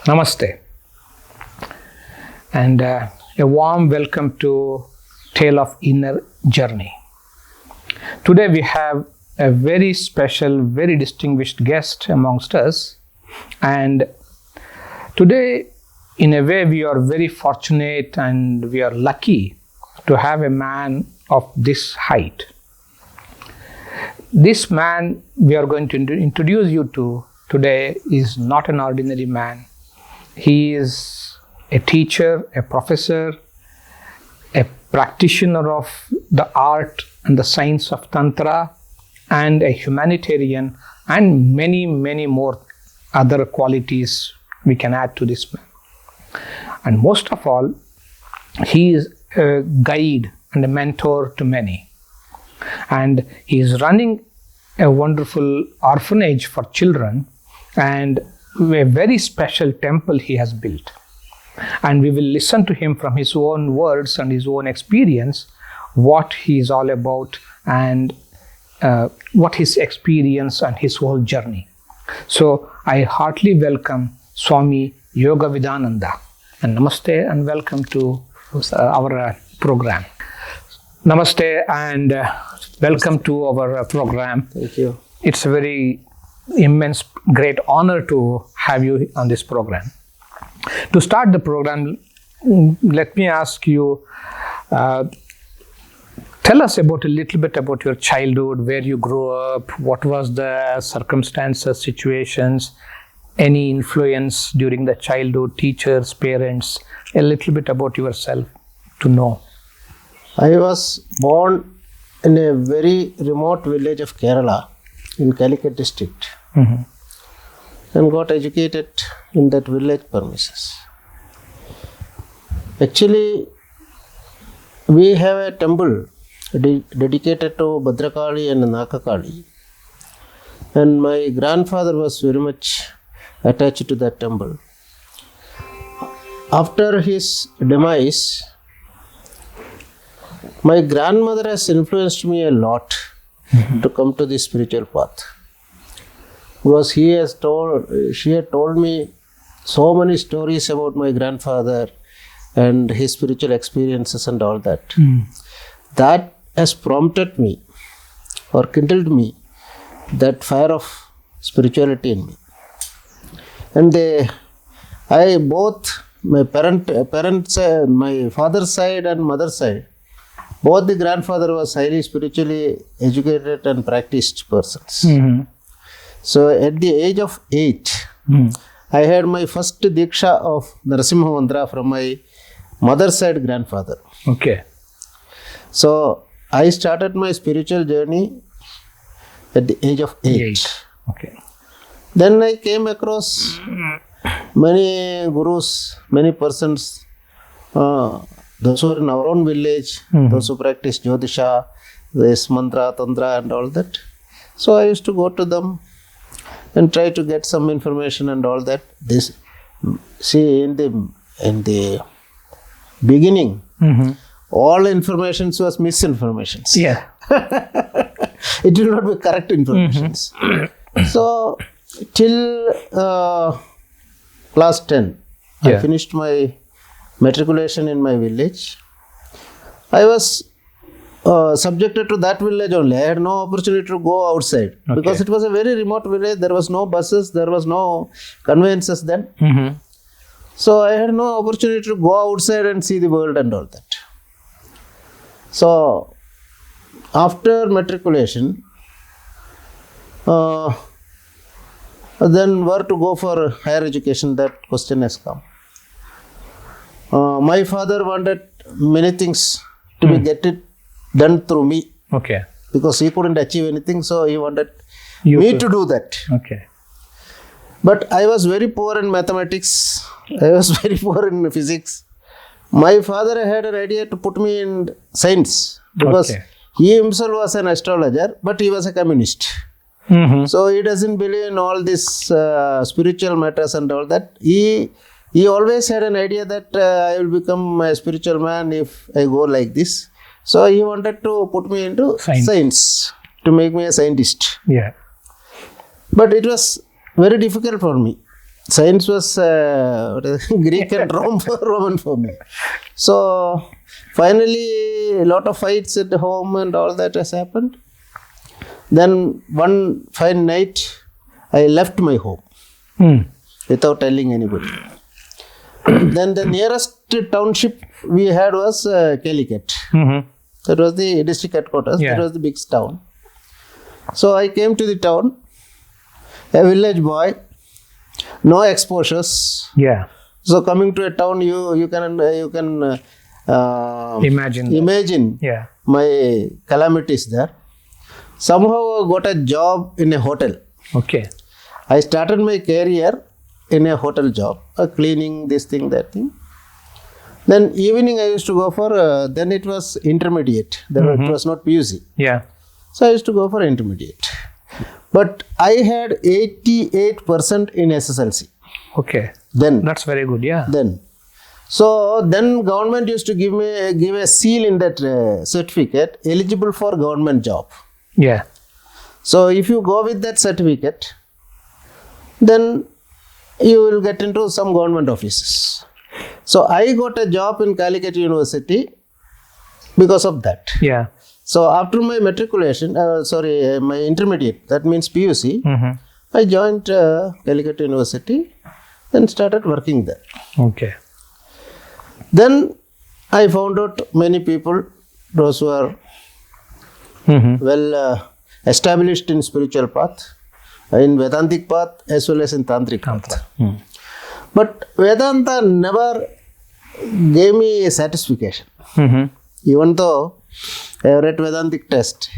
Namaste, and a warm welcome to Tale of Inner Journey. Today we have a very special, very distinguished guest amongst us, and today, in a way, we are very fortunate and we are lucky to have a man of this height. This man we are going to introduce you to today is not an ordinary man. He is a teacher, a professor, a practitioner of the art and the science of Tantra, and a humanitarian, and many, many more other qualities we can add to this man. And most of all, he is a guide and a mentor to many. And he is running a wonderful orphanage for children and a very special temple he has built. And we will listen to him from his own words and his own experience, what he is all about and what his experience and his whole journey. So I heartily welcome Swami Yogavidananda. And namaste and welcome to our program. Namaste and welcome to our program. Thank you. It's a very immense, great honor to have you on this program. To start the program, let me ask you, tell us about a little bit about your childhood, where you grew up, what was the circumstances, situations, any influence during the childhood, teachers, parents, a little bit about yourself to know. I was born in a very remote village of Kerala in Calicut district and got educated in that village premises. Actually, we have a temple dedicated to Bhadrakali and Nakakali, and my grandfather was very much attached to that temple. After his demise, my grandmother has influenced me a lot to come to this spiritual path, because she had told me so many stories about my grandfather and his spiritual experiences and all that. That has prompted me or kindled me that fire of spirituality in me. And my parents, my father's side and mother's side, both the grandfather was highly spiritually educated and practiced persons. So at the age of 8, I had my first Diksha of Narasimha Mantra from my mother's side grandfather. Okay. So I started my spiritual journey at the age of 8. Okay. Then I came across many gurus, many persons, those who are in our own village, those who practice Jyotisha, this mantra, tantra and all that. So I used to go to them and try to get some information and all that. See, in the beginning, all information was misinformations. Yeah. It will not be correct informations. So till class 10, I finished my matriculation in my village. I was subjected to that village only. I had no opportunity to go outside because it was a very remote village. There was no buses, there was no conveyances then. So I had no opportunity to go outside and see the world and all that. So after matriculation, then where to go for higher education, that question has come. My father wanted many things to be done through me. Okay. Because he couldn't achieve anything, so he wanted me to do that. Okay. But I was very poor in mathematics. I was very poor in physics. My father had an idea to put me in science because he himself was an astrologer, but he was a communist. So he doesn't believe in all this spiritual matters and all that. He always had an idea that I will become a spiritual man if I go like this. So he wanted to put me into science to make me a scientist. Yeah. But it was very difficult for me. Science was Greek and Roman for me. So finally, a lot of fights at home and all that has happened. Then one fine night, I left my home without telling anybody. Then the nearest township we had was Calicut. That was the district headquarters. Yeah. That was the big town. So I came to the town, a village boy, no exposures. Yeah. So coming to a town, you can Imagine. that. imagine Yeah. my calamities there. Somehow I got a job in a hotel. Okay. I started my career in a hotel job, cleaning this thing, that thing. Then evening I used to go for, then it was intermediate. Then it was not PUC. Yeah. So I used to go for intermediate. But I had 88% in SSLC. Okay. Then. That's very good. Yeah. Then. So then government used to give a seal in that certificate, eligible for government job. Yeah. So if you go with that certificate, then you will get into some government offices. So I got a job in Calicut University because of that. Yeah. So after my matriculation, my intermediate, that means PUC, I joined Calicut University and started working there. Okay. Then I found out many people, those who are well established in spiritual path, in Vedantic path as well as in Tantric path. But Vedanta never gave me a satisfaction. Even though I have read Vedantic text,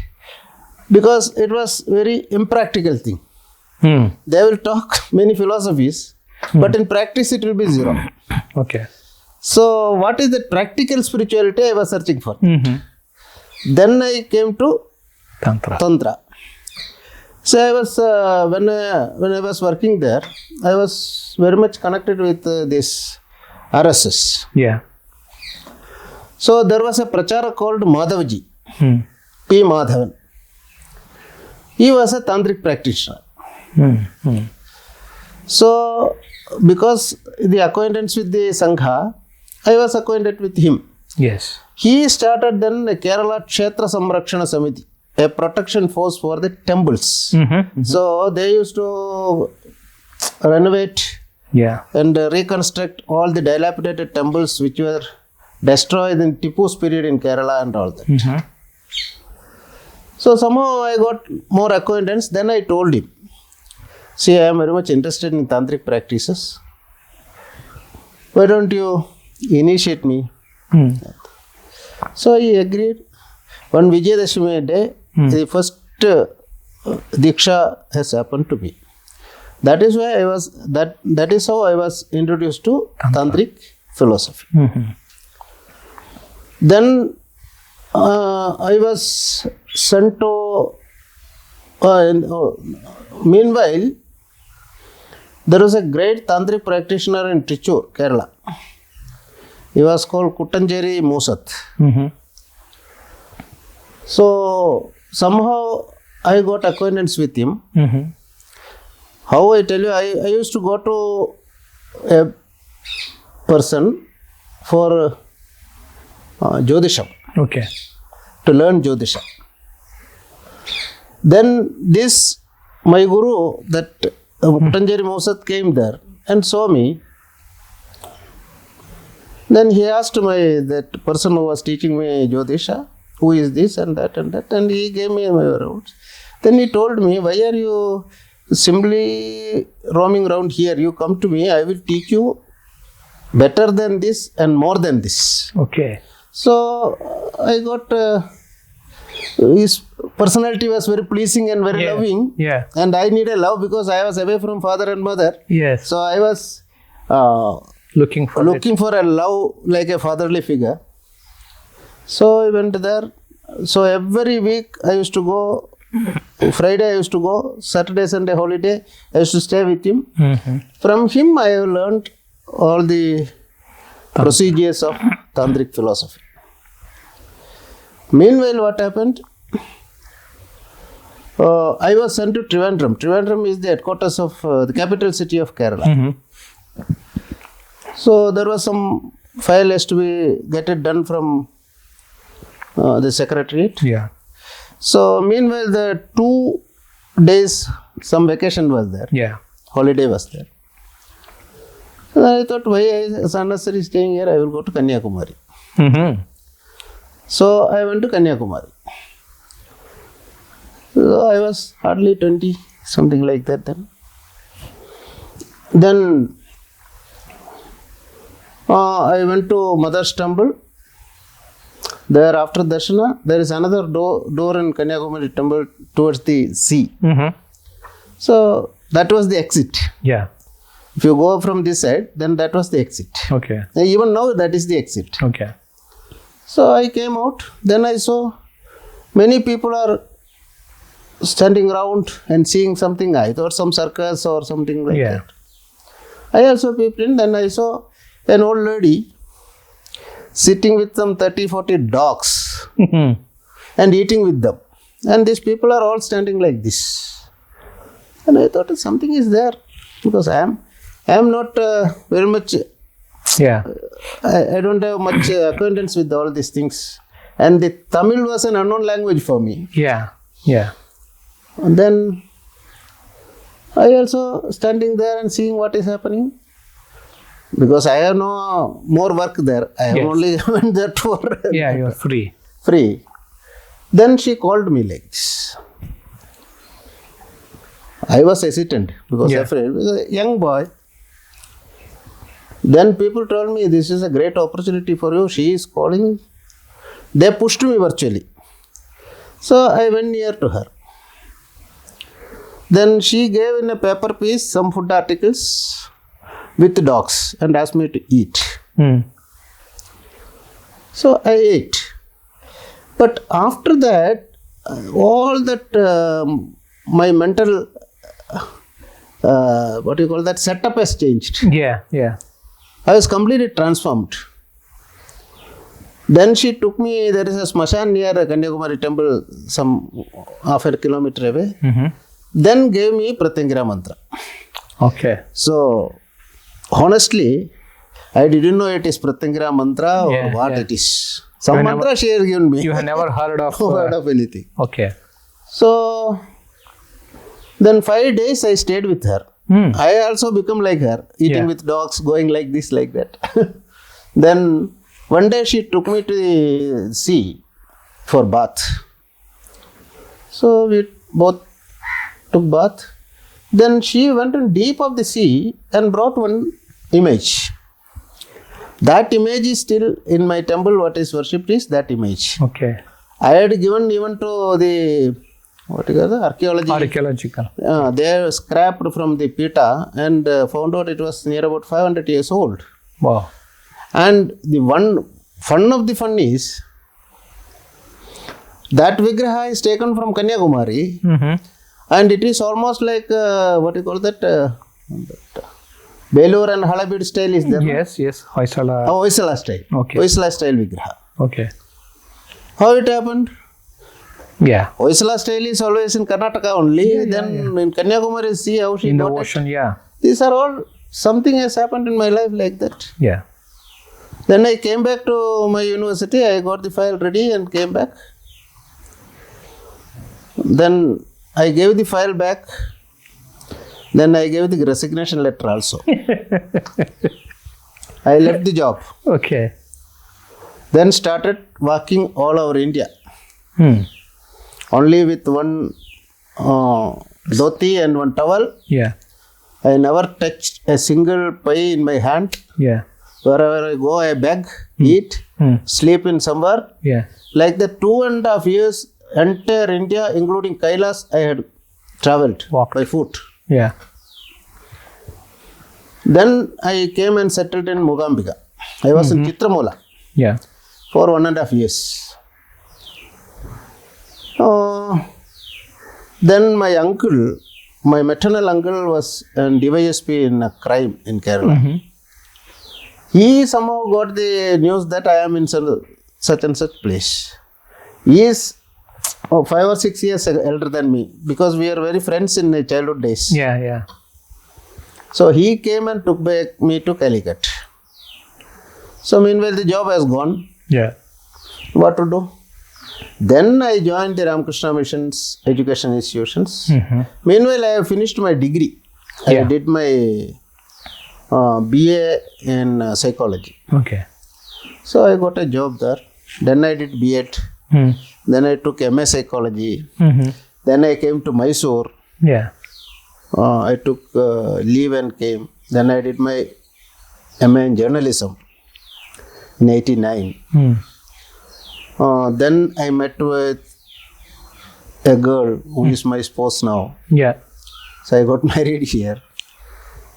because it was very impractical thing. They will talk many philosophies, but in practice it will be zero. Okay. So what is the practical spirituality I was searching for? Then I came to Tantra. So I was when I was working there, I was very much connected with this RSS. Yeah. So there was a prachara called Madhavji, P. Madhavan. He was a tantric practitioner. So because the acquaintance with the Sangha, I was acquainted with him. Yes. He started then a Kerala Kshetra Samrakshana Samiti, a protection force for the temples. So they used to renovate and reconstruct all the dilapidated temples which were destroyed in Tipu's period in Kerala and all that. So somehow I got more acquaintance. Then I told him, see, I am very much interested in tantric practices. Why don't you initiate me? So he agreed. One Vijayadashimi day, the first Diksha has happened to me. That is why that is how I was introduced to Tantric philosophy. Then I was sent to, meanwhile, there was a great Tantric practitioner in Trichur, Kerala. He was called Kuttanjeri Musat. So somehow I got acquaintance with him. How I tell you, I used to go to a person for Jyotisham. Okay. To learn Jyotisham. Then this, my guru, that Kuttanjeri Musat came there and saw me. Then he asked that person who was teaching me Jyotisha, who is this and that, and he gave me my rounds. Then he told me, why are you simply roaming around here? You come to me, I will teach you better than this and more than this. Okay. So I got, his personality was very pleasing and very loving. Yeah. And I needed love because I was away from father and mother. Yes. So I was looking for a love like a fatherly figure. So I went there. So every week I used to go. Friday I used to go. Saturday, Sunday, holiday I used to stay with him. From him I have learned all the procedures of Tantric philosophy. Meanwhile, what happened? I was sent to Trivandrum. Trivandrum is the headquarters of the capital city of Kerala. So there was some file has to be get it done from the secretariat. Yeah. So meanwhile, the 2 days some vacation was there. Yeah. Holiday was there. And I thought, why is unnecessary staying here? I will go to Kanyakumari. So I went to Kanyakumari. So I was hardly 20, something like that then. Then I went to Mother's Temple. There after Darshana, there is another door in Kanyakumari temple towards the sea. So that was the exit. Yeah. If you go from this side, then that was the exit. Okay. Even now that is the exit. Okay. So I came out. Then I saw many people are standing around and seeing something. I thought some circus or something like that. I also peeped in. Then I saw an old lady sitting with some 30-40 dogs and eating with them. And these people are all standing like this. And I thought something is there, because I am not very much. Yeah. I don't have much acquaintance with all these things. And the Tamil was an unknown language for me. Yeah. Yeah. And then I also standing there and seeing what is happening. Because I have no more work there. I have only went there for Yeah, you are free. free. Then she called me like this. I was hesitant because afraid. Because a young boy. Then people told me, this is a great opportunity for you. She is calling. They pushed me virtually. So I went near to her. Then she gave in a paper piece some food articles with dogs and asked me to eat. So I ate. But after that, all that my mental setup has changed. Yeah. Yeah. I was completely transformed. Then she took me, there is a smashan near Kanyakumari temple, some half a kilometer away. Then gave me Pratyangira mantra. Okay. So honestly, I didn't know it is Pratyangira mantra or what it is. Some mantra she has given me. You have never heard of anything. Okay. So then 5 days I stayed with her. I also become like her, eating with dogs, going like this, like that. Then one day she took me to the sea for bath. So we both took bath. Then she went in deep of the sea and brought one image. That image is still in my temple. What is worshipped is that image. Okay. I had given even to the Archaeological. They scrapped from the Pita and found out it was near about 500 years old. Wow. And the fun of the fun is that Vigraha is taken from Kanyakumari. And it is almost like Belur and Halabid style is there. Yes. Hoysala. Hoysala style. Okay. Hoysala style Vigraha. Okay. How it happened? Yeah. Hoysala style is always in Karnataka only. Then in Kanyakumari, see how she in the got ocean. it. Yeah. These are all, something has happened in my life like that. Yeah. Then I came back to my university. I got the file ready and came back. Then I gave the file back. Then I gave the resignation letter also. I left the job. Okay. Then started walking all over India. Only with one dhoti and one towel. Yeah. I never touched a single pie in my hand. Yeah. Wherever I go, I beg, eat, sleep in somewhere. Yeah. Like the 2.5 years, entire India, including Kailas, I had traveled by foot. Yeah. Then I came and settled in Mugambika. I was in Chitramola for 1.5 years. Then my uncle, my maternal uncle was an DYSP in a crime in Kerala. He somehow got the news that I am in such and such place. He is 5 or 6 years elder than me, because we are very friends in the childhood days. Yeah, yeah. So he came and took back me to Calicut. So meanwhile the job has gone. Yeah. What to do? Then I joined the Ramakrishna Mission's education institutions. Mm-hmm. Meanwhile, I have finished my degree. I Yeah. did my BA in psychology. Okay. So I got a job there. Then I did B.Ed. Mm. Then I took MA psychology. Mm-hmm. Then I came to Mysore. Yeah. I took leave and came. Then I did my MA in journalism in 89. Mm. Then I met with a girl who is my spouse now. Yeah. So I got married here.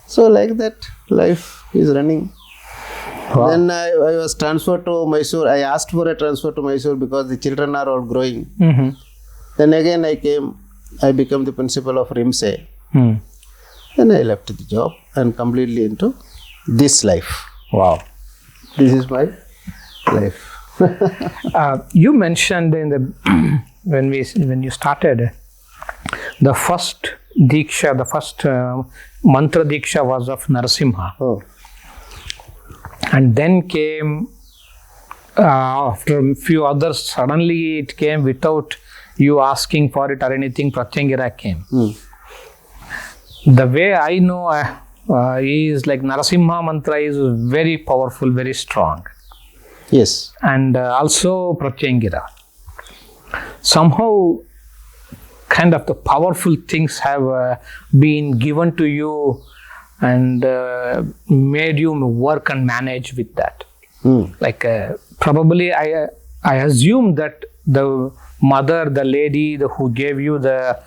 So like that, life is running. Wow. Then I was transferred to Mysore. I asked for a transfer to Mysore because the children are all growing. Mm-hmm. Then again I came. I became the principal of RIMSE. Mm. Then I left the job and completely into this life. Wow. This is my life. You mentioned in the when you started, the first diksha, the first mantra diksha was of Narasimha, Oh. and then came after a few others. Suddenly, it came without you asking for it or anything. Pratyangira came. Mm. The way I know is like Narasimha mantra is very powerful, very strong. Yes. And also Pratyangira. Somehow, kind of the powerful things have been given to you and made you work and manage with that. Mm. Like probably I assume that the mother, the lady who gave you the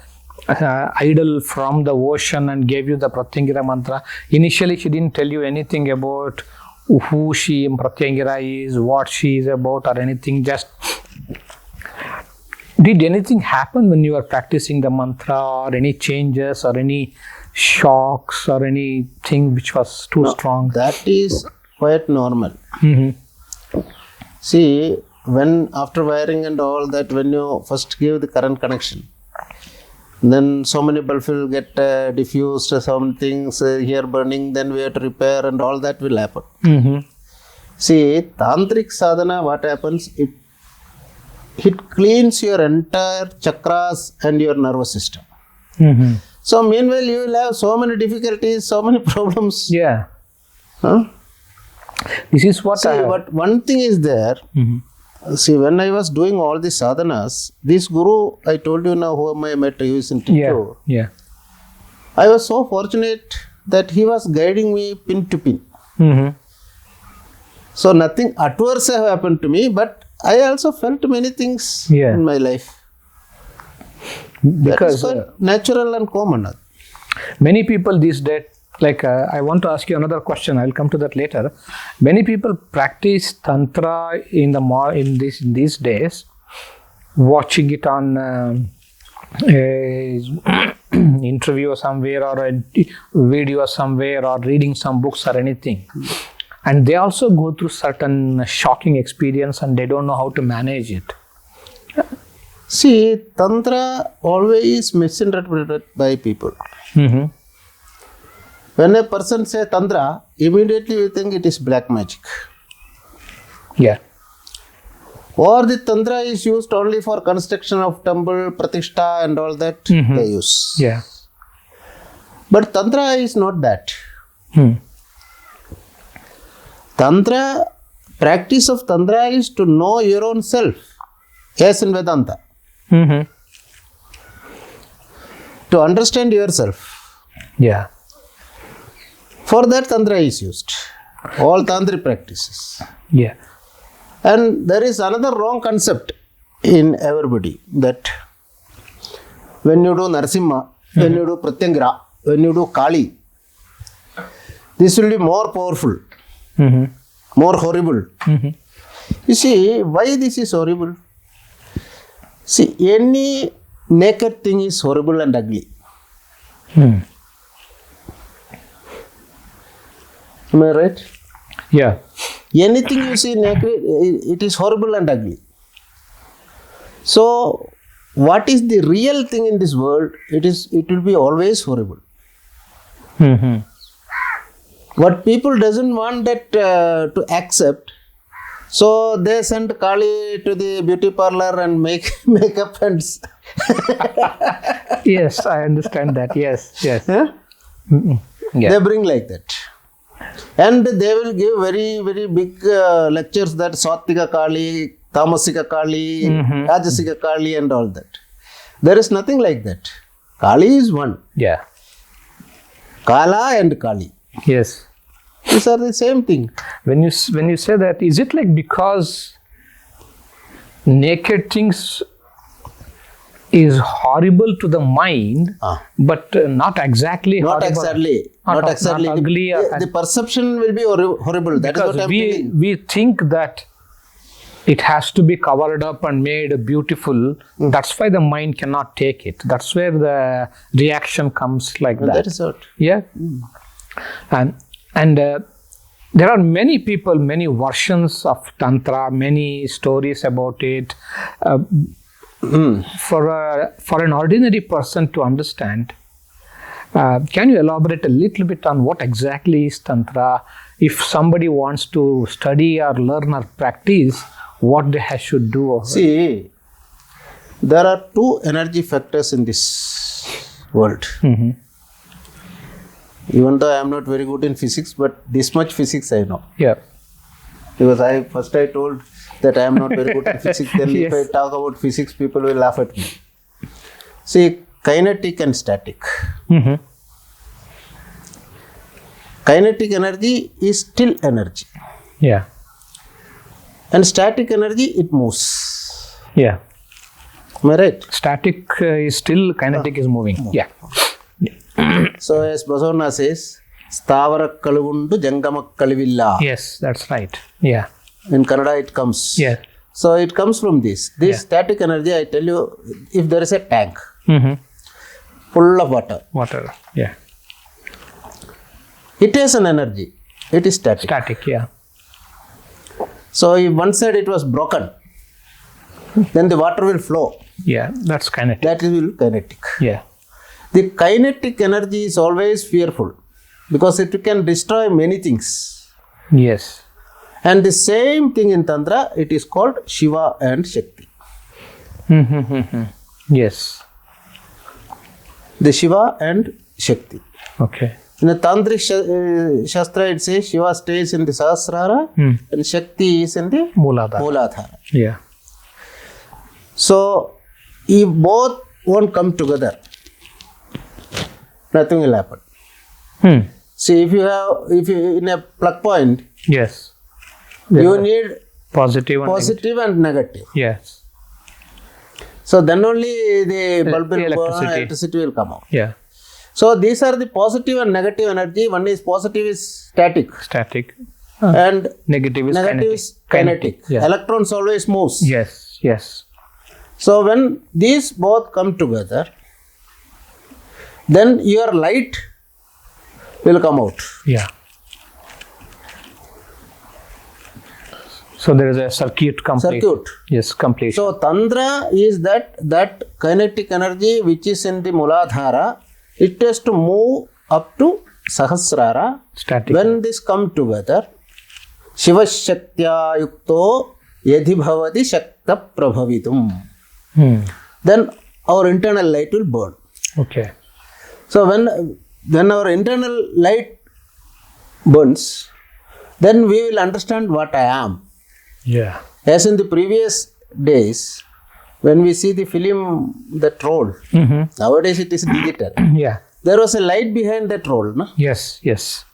idol from the ocean and gave you the Pratyangira mantra, initially she didn't tell you anything about who she Pratyangira is, what she is about or anything. Just did anything happen when you were practicing the mantra, or any changes or any shocks or anything which was too strong? That is quite normal. Mm-hmm. See, when after wiring and all that, when you first give the current connection, then so many bulbs will get diffused, some things here burning, then we have to repair and all that will happen. Mm-hmm. See, tantric sadhana, what happens, it cleans your entire chakras and your nervous system. Mm-hmm. So meanwhile you will have so many difficulties, so many problems. Yeah. Huh? This is what See, but one thing is there. Mhm. See, when I was doing all the sadhanas, this guru, I told you now whom I met, he is in Yeah. Tiptur. Yeah. I was so fortunate that he was guiding me pin to pin. Mm-hmm. So nothing adverse have happened to me, but I also felt many things Yeah. in my life. That Because is quite natural and common. many people these days, like I want to ask you another question. I'll come to that later. Many people practice tantra in these days, watching it on a interview somewhere or a video somewhere or reading some books or anything, and they also go through certain shocking experience and they don't know how to manage it. See, Tantra always misinterpreted by people. Mm-hmm. When a person say Tantra, immediately we think it is black magic. Yeah. Or the Tantra is used only for construction of temple, pratishtha and all that Mhm. they use. Yeah. But Tantra is not that. Hmm. Tantra, practice of Tantra is to know your own self. Yes, in Vedanta. Mm-hmm. To understand yourself. Yeah. For that Tantra is used. All Tantric practices. Yeah. And there is another wrong concept in everybody that when you do Narasimha, when you do Pratyangira, when you do Kali, this will be more powerful, Mm-hmm. more horrible. Mm-hmm. You see, why this is horrible? See, any naked thing is horrible and ugly. Hmm. Am I right? Yeah. Anything you see naked, it is horrible and ugly. So, what is the real thing in this world, it will be always horrible. Mm-hmm. What people doesn't want that to accept, so they send Kali to the beauty parlor and make makeup and Yes, I understand that. Yes, yes. huh? Yeah. They bring like that. And they will give very, very big lectures that Sattika Kali, Tamasika Kali, Rajasika Kali and all that. There is nothing like that. Kali is one. Yeah. Kala and Kali. Yes. These are the same thing. When you say that, is it like because naked things is horrible to the mind, but not exactly Not horrible? exactly. Not Not exactly. ugly, The perception will be horrible. That is Because what I'm feeling. we think that it has to be covered up and made beautiful. That's why the mind cannot take it. That's where the reaction comes like that. That is what. Yeah. And there are many people, many versions of Tantra, many stories about it. For an ordinary person to understand, can you elaborate a little bit on what exactly is Tantra? If somebody wants to study or learn or practice, what they should do? See, there are two energy factors in this world. Mm-hmm. Even though I am not very good in physics, but this much physics I know. Yeah. Because I told that I am not very good in physics. Then Yes. if I talk about physics, people will laugh at me. See, kinetic and static. Mm-hmm. Kinetic energy is still energy. Yeah. And static energy, it moves. Yeah. Am I right? Static is still, kinetic is moving. Yeah. So as Basavana says, Stavara Kalugundu Jangama Kalivilla. Yes, that's right. Yeah. In Kannada it comes. Yeah. So it comes from this. This static energy, I tell you, if there is a tank Mm-hmm. full of water, Water. Yeah. it has an energy. It is static. Static. Yeah. So if one side it was broken, then the water will flow. Yeah. That's kinetic. That will be kinetic. Yeah. The kinetic energy is always fearful because it can destroy many things. Yes. And the same thing in Tantra, it is called Shiva and Shakti. Mm-hmm. Yes. The Shiva and Shakti. Okay. In the Tantric Shastra, it says Shiva stays in the Sahasrara and Shakti is in the Mooladhara. Mooladhara. Yeah. So, if both won't come together, nothing will happen. See, if you in a plug point, Yes. you need Positive and positive and negative. Yes. So then only the bulb will burn, Electricity. electricity will come out. Yeah. So these are the positive and negative energy. One is positive is static Static. and Negative is negative kinetic. is kinetic. Yeah. Electrons always moves. Yes. Yes. So when these both come together, then your light will come out. Yeah. So there is a circuit complete. Circuit. Yes, complete. So Tantra is that kinetic energy which is in the Mooladhara, it has to move up to Sahasrara. Static. When this come together, Shiva Shaktya Yukto Yadhi Bhavati Shakta Prabhavitum. Then our internal light will burn. Okay. So when our internal light burns, then we will understand what I am. Yeah. As in the previous days, when we see the film, the troll, nowadays it is digital. Yeah. There was a light behind that troll. No? Yes. Yes.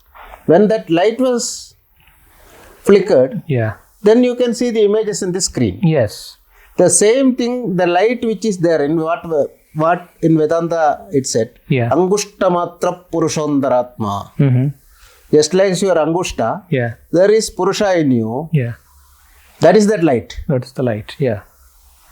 When that light was flickered, Yeah. then you can see the images in the screen. Yes. The same thing, the light which is there in what in Vedanta it said, Yeah. Angushta Matra Purushondaratma. Mm-hmm. Just like your Angushta, Yeah. there is Purusha in you. Yeah. That is that light. That's the light. Yeah.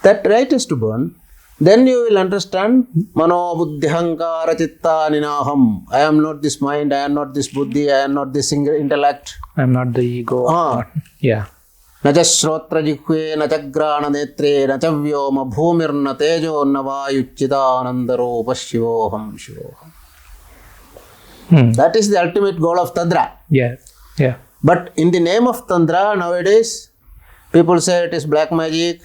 That light is to burn. Then you will understand Mano Buddhi Hankara Chitta Ninaham. I am not this mind, I am not this Buddhi, I am not this intellect. I'm not the ego. Ah. Yeah. न च श्रोत्रजिह्वे न च घ्राणनेत्रे न च व्योम भूमिर्न तेजो न वायुच्चिदानन्दरूपः शिवोऽहं शिवोऽहम्. That is the ultimate goal of Tantra. Yeah. Yeah. But in the name of Tantra, nowadays, people say it is black magic,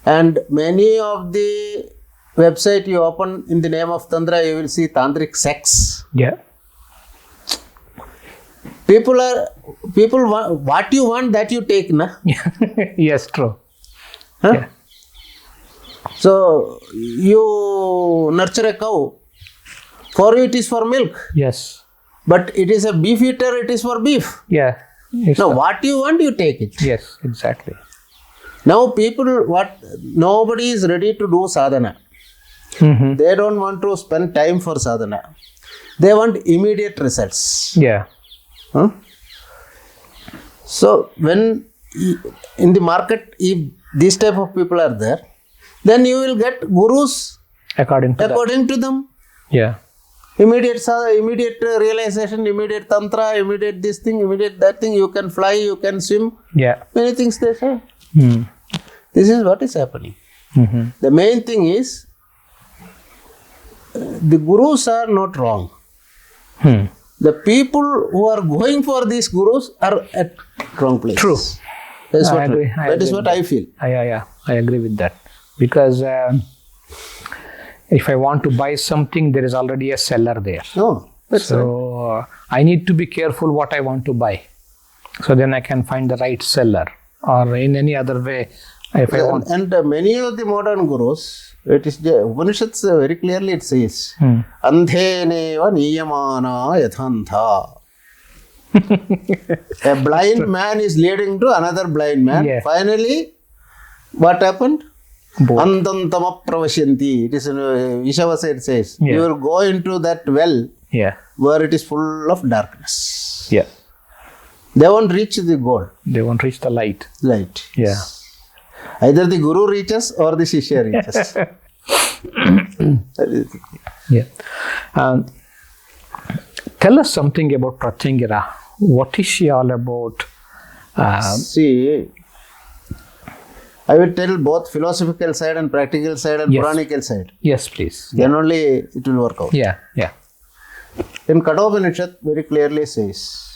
and many of the website you open in the name of Tantra, you will see tantric sex. Yeah. People want, what you want, that you take, na? Yes, true. Huh? Yeah. So you nurture a cow. For you it is for milk. Yes. But it is a beef eater, it is for beef. Yeah. It's Now what you want, you take it. Yes, exactly. Now nobody is ready to do sadhana. Mm-hmm. They don't want to spend time for sadhana. They want immediate results. Yeah. Huh? So when in the market, if these type of people are there, then you will get gurus According to to them. Yeah. Immediate realization, immediate tantra, immediate this thing, immediate that thing. You can fly, you can swim. Yeah. Many things they say. This is what is happening. Mm-hmm. The main thing is, the gurus are not wrong. The people who are going for these gurus are at wrong place. True. That is I agree. what I feel. Yeah. I agree with that. Because if I want to buy something, there is already a seller there. No, that's So right. I need to be careful what I want to buy. So then I can find the right seller, or in any other way. If I want. And many of the modern gurus, it is the Upanishads very clearly it says, Andheneva niyamana yathantha. A blind man is leading to another blind man. Yeah. Finally, what happened? Both. Andantama pravasyanti. It is in Ishavasa it says. Yeah. You will go into that well Yeah. where it is full of darkness. Yeah. They won't reach the goal, They won't reach the light. light. Yeah. Either the guru reaches or the shishya reaches. That is the thing. Yeah. Tell us something about Pratyangira. What is she all about? See, I will tell both philosophical side and practical side and Yes. Puranical side. Yes, please. Then only it will work out. Yeah. Yeah. In Kathopanishad very clearly says,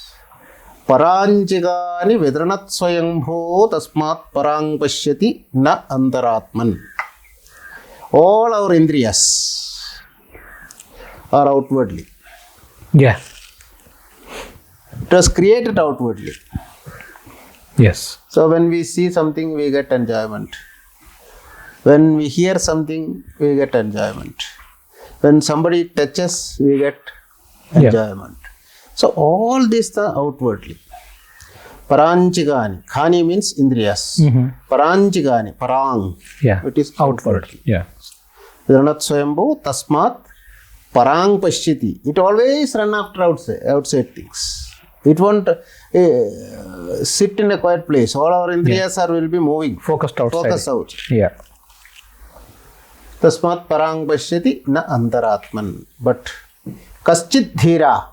Paranchigani vidranat swayambho tasmat parang pashyati na antaratman. All our indriyas are outwardly. Yeah. It was created outwardly. Yes. So when we see something, we get enjoyment. When we hear something, we get enjoyment. When somebody touches, we get enjoyment. So all these are outwardly. Paranchigani. Khani means indriyas. Paranchigani. Parang. Yeah. It is outwardly. Yeah. Vidranat swayambhu tasmat parang pashyati. It always run after outside things. It won't sit in a quiet place. All our indriyas will be moving. Focused outside. Focus out. Yeah. Tasmat parang pashyati na antaratman. But kaschit dhira.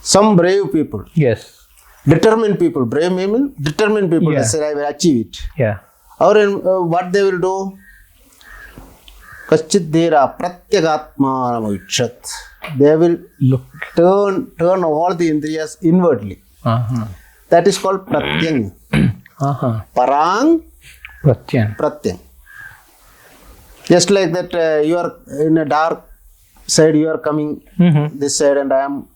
Some brave people. Yes. Determined people. Brave means determined people. Yeah. They say, I will achieve it. Yeah. Or what they will do? Kaschit dhira pratyagatmanam vichat. They will Look. turn all the indriyas inwardly. Uh-huh. That is called pratyang. Uh-huh. Parang pratyang. Just like that, you are in a dark side, you are coming this side, and I am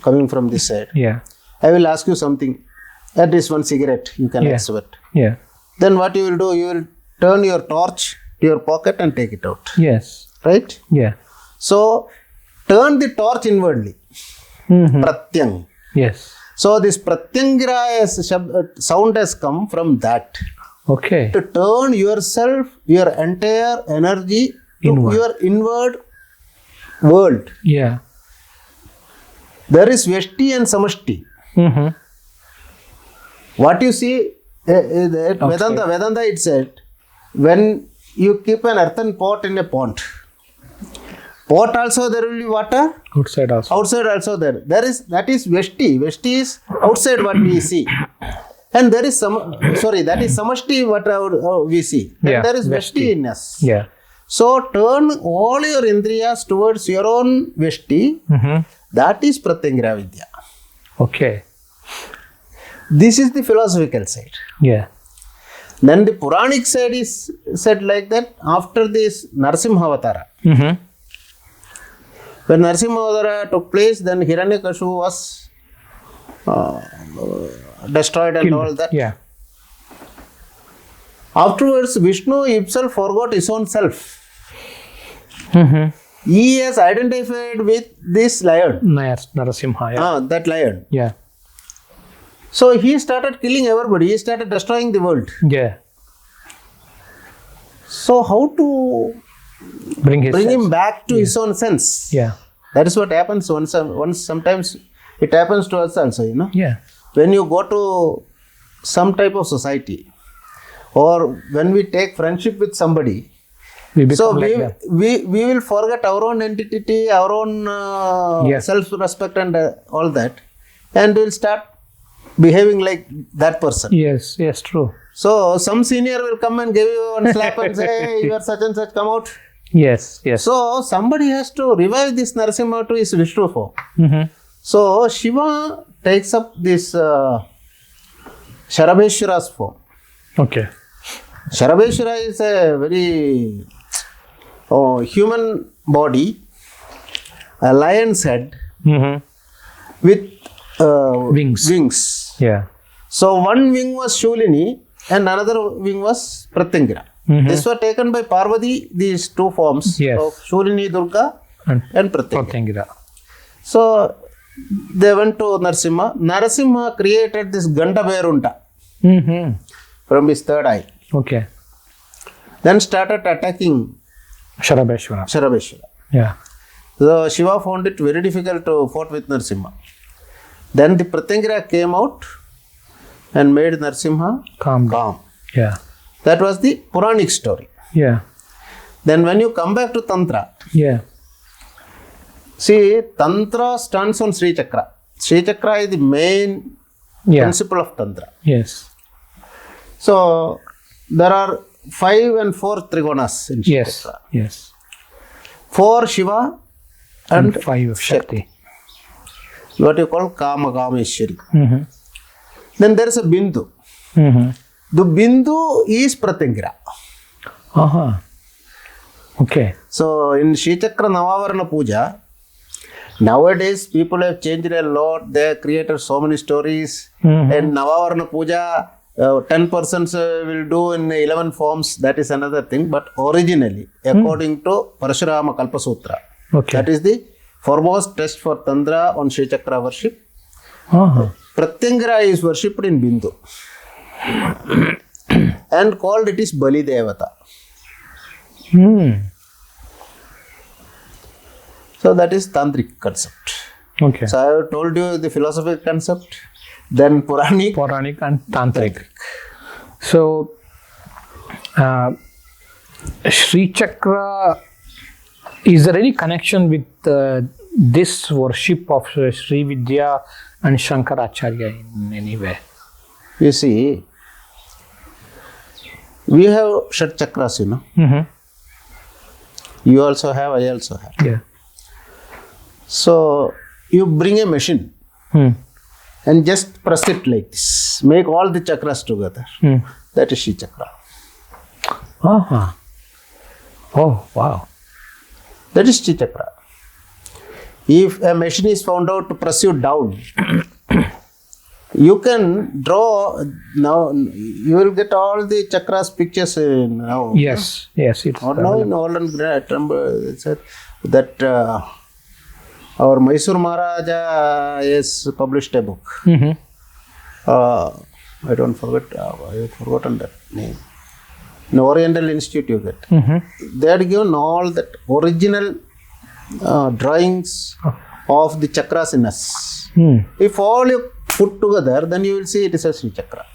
coming from this side. Yeah. I will ask you something. That is one cigarette you can accept. Yeah. Then what you will do? You will turn your torch to your pocket and take it out. Yes. Right? Yeah. So turn the torch inwardly. Pratyang. Yes. So this Pratyangira sound has come from that. Okay. To turn yourself, your entire energy to Inward. your inward world. Yeah. There is Vyashti and Samashti. What you see, Vedanta it said, when you keep an earthen pot in a pond, pot also there will be water, Outside also. outside also that is Vyashti. Vyashti is outside what we see. And there is some, sorry, that is samashti what we see. And Yeah, there is veshti. veshti in us. Yeah. So turn all your indriyas towards your own veshti. That is Pratyangara Vidya. Okay. This is the philosophical side. Yeah. Then the Puranic side is said like that after this Narsimha Avatara. When Narsimha Avatara took place, then Hiranyakashipu was destroyed and all that. Yeah. Afterwards, Vishnu himself forgot his own self. He has identified with this lion. Narasimha. Yeah. That lion. Yeah. So he started killing everybody. He started destroying the world. Yeah. So how to Bring his bring sense. him back to his own sense? Yeah. That is what happens once. Sometimes it happens to us also. Yeah. When you go to some type of society, or when we take friendship with somebody, We become so like that. we will forget our own entity, our own Yes. self-respect and all that, and we'll start behaving like that person. Yes. Yes. True. So some senior will come and give you one slap and say, "Hey, you are such and such, come out." Yes. Yes. So somebody has to revive this Narasimha to his Vishnu form. So Shiva takes up this Sharabeshwara's form. Okay. Sharabeshwara is a very human body, a lion's head with Wings. Yeah. So one wing was Shulini and another wing was Pratyangara. These were taken by Parvati, these two forms Yes. of Shulini Durga And and Pratyangara. Pratyangara. So they went to Narasimha. Narasimha created this Gandabherunta from his third eye. Okay. Then started attacking Sharabeshwara. Sharabeshwara. Yeah. So Shiva found it very difficult to fight with Narasimha. Then the Pratyangara came out and made Narasimha Calm. calm. Yeah. That was the Puranic story. Yeah. Then when you come back to Tantra, Yeah. see, Tantra stands on Sri Chakra. Sri Chakra is the main Yeah. principle of Tantra. Yes. So there are 5 and 4 Trigonas in Sri Yes. Chakra. Yes. 4 Shiva and And 5 of Shakti. what you call Kama Kameshwari. Then there is a Bindu. The Bindu is Pratyangara. Okay. So in Sri Chakra Navavarana Puja, nowadays people have changed a lot. They have created so many stories. And Navavarana Puja, 10 persons will do in 11 forms. That is another thing. But originally, according to Parashurama Kalpasutra, Okay. that is the foremost test for Tantra on Sri Chakra worship. Pratyangara is worshipped in Bindu and called it is Bali Devata. So that is Tantric concept. Okay. So I have told you the philosophical concept, then Puranic. Puranic and Tantric. So, Sri Chakra, is there any connection with this worship of Sri Vidya and Shankaracharya in any way? You see, we have Shat Chakras, You also have, I also have. Yeah. So you bring a machine and just press it like this. Make all the chakras together. That is Sri Chakra. Oh, wow. That is Sri Chakra. If a machine is found out to press you down, you can draw now. You will get all the chakras pictures now. Yes. Yes. It's Or now in all and that our Mysore Maharaja has published a book. I don't forget. I have forgotten that name. In Oriental Institute, you get. They had given all that original drawings of the chakras in us. If all you put together, then you will see it is a Sri Chakra.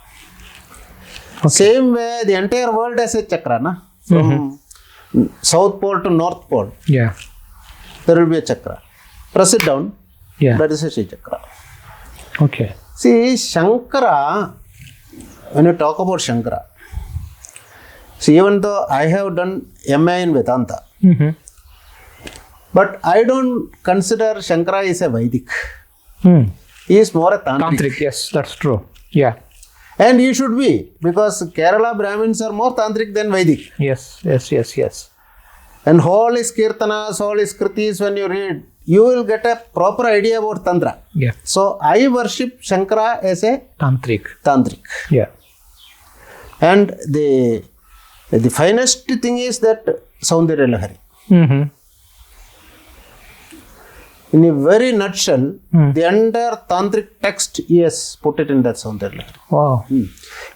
Same way, the entire world has a chakra, na? From South Pole to North Pole, Yeah. there will be a chakra. Press it down, Yeah. that is a Sri Chakra. Okay. See, Shankara when you talk about Shankara, see, even though I have done MA in Vedanta, but I don't consider Shankara is a Vedic. He is more a Tantric. Tantric, yes, that's true. Yeah. And he should be, because Kerala Brahmins are more Tantric than Vedic. Yes. And all his kirtanas, all his kritis, when you read, you will get a proper idea about Tantra. Yeah. So I worship Shankara as a Tantric. Yeah. And the finest thing is that Saundarya Lahari. In a very nutshell, the entire Tantric text, he has put it in that Saundarya Lahari. Wow.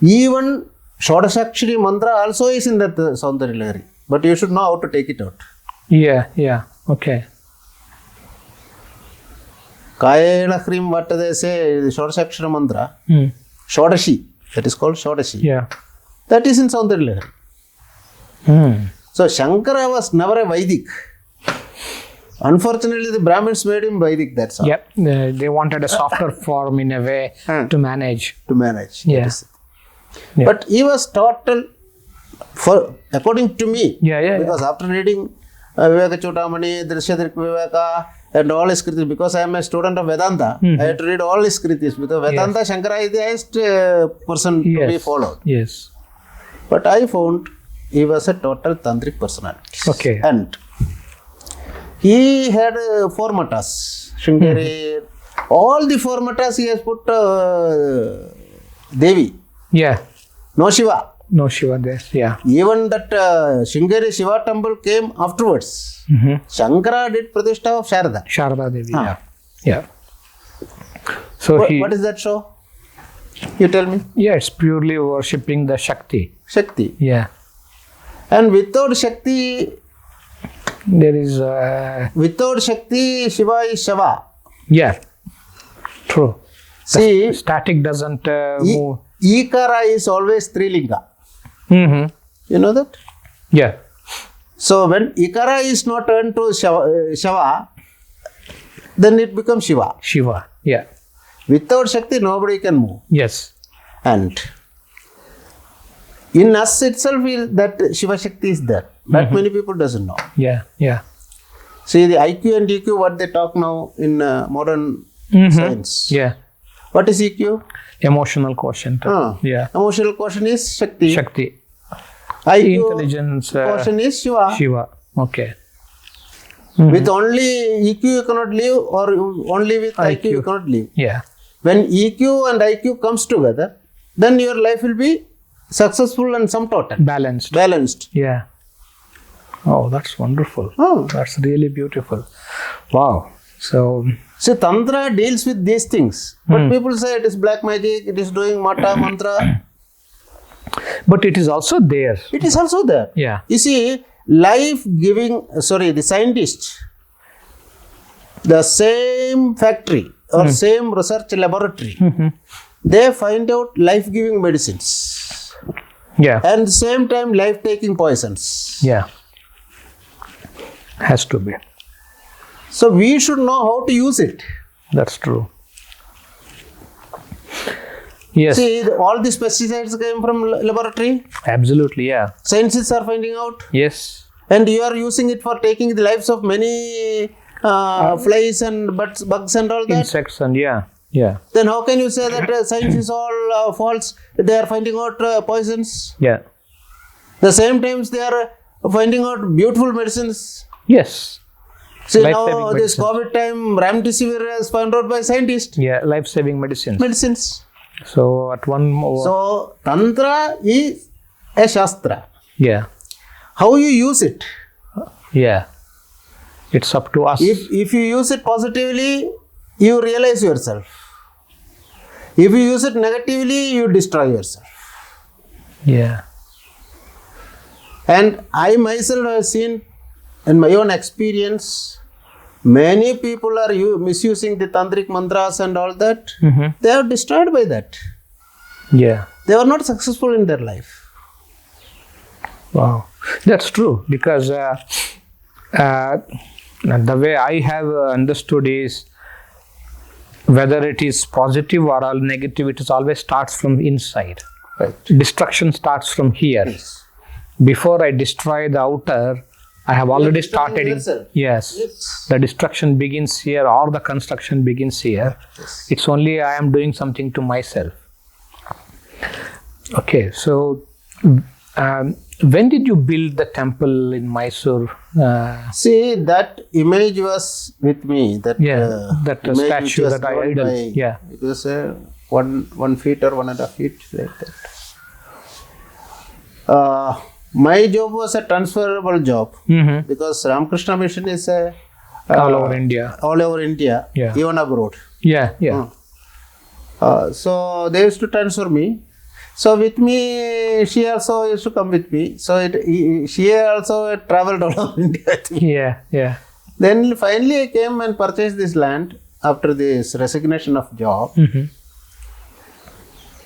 Even Shodashakshari mantra also is in that Saundarya Lahari. But you should know how to take it out. Yeah. Okay. Kayena Hrim, what do they say? The Shodashakshara mantra. Shodashi. That is called Shodashi. Yeah. That is in Saundarya Lahari. So Shankara was never a Vedic. Unfortunately, the Brahmins made him Vedic, that's all. Yep. They wanted a softer form in a way to manage. Yeah. Yeah. But he was total, according to me, because after reading Viveka Chudamani, Drishyadik Viveka, and all his kritis, because I am a student of Vedanta, I had to read all his kritis. Because Vedanta, Shankara is the highest person to be followed. Yes. But I found he was a total Tantric personality. Okay. And he had 4 matas, Shringeri, all the 4 matas he has put Devi. Yeah. No Shiva. No Shiva there. Yeah. Even that Shringeri Shiva temple came afterwards. Shankara did Pratishtha of Sharada. Sharada Devi. Yeah. So what is that show? You tell me. Yeah, it's purely worshipping the Shakti. Shakti. Yeah. And without Shakti, there is. Without Shakti, Shiva is Shava. Yeah. True. See, static doesn't move. Ikara is always Trilinga. You know that? Yeah. So when Ikara is not turned to Shava, then it becomes Shiva. Shiva. Yeah. Without Shakti, nobody can move. Yes. And in us itself, that Shiva Shakti is there. That many people doesn't know. Yeah. See, the IQ and EQ, what they talk now in modern science. Yeah. What is EQ? Emotional quotient. Yeah. Emotional quotient is Shakti. IQ intelligence quotient is Shiva. Shiva. Okay. With only EQ you cannot live, or only with IQ you cannot live. Yeah. When EQ and IQ comes together, then your life will be successful and sum total. Balanced. Yeah. Oh, that's wonderful. That's really beautiful. Wow. So Tantra deals with these things. But people say it is black magic, it is doing mata, mantra. But it is also there. It is also there. Yeah. You see, the scientists, the same factory or same research laboratory, they find out life-giving medicines. Yeah. And at the same time, life-taking poisons. Yeah. Has to be. So we should know how to use it. That's true. Yes. See, all these pesticides came from laboratory. Absolutely, yeah. Scientists are finding out. Yes. And you are using it for taking the lives of many flies and bugs and all that. Insects and yeah. Then how can you say that science is all false? They are finding out poisons. Yeah. The same times they are finding out beautiful medicines. Yes. See, now this COVID time, Remdesivir is found out by scientists. Yeah, life-saving medicines. So at one more. So Tantra is a Shastra. Yeah. How you use it? Yeah. It's up to us. If you use it positively, you realize yourself. If you use it negatively, you destroy yourself. Yeah. And I myself have seen in my own experience, many people are misusing the tantric mantras and all that. They are destroyed by that. Yeah. They were not successful in their life. Wow. That's true, because the way I have understood is, whether it is positive or all negative, it is always starts from inside. Right. Destruction starts from here. Yes. Before I destroy the outer, I have already destroying started. yourself. Yes. Yes. The destruction begins here, or the construction begins here. Yes. It's only I am doing something to myself. Okay, so when did you build the temple in Mysore? See, that image was with me. That that image which statue, was that drawn idol. by- Yeah. It was 1 feet or 1.5 feet, like that. My job was a transferable job Mm-hmm. because Ramakrishna Mission is a All over India. all over India, Yeah. even abroad. Yeah, yeah. So they used to transfer me. So with me, she also used to come with me. So she also traveled all over India with me. Yeah, yeah. Then finally I came and purchased this land after this resignation of job. Mm-hmm.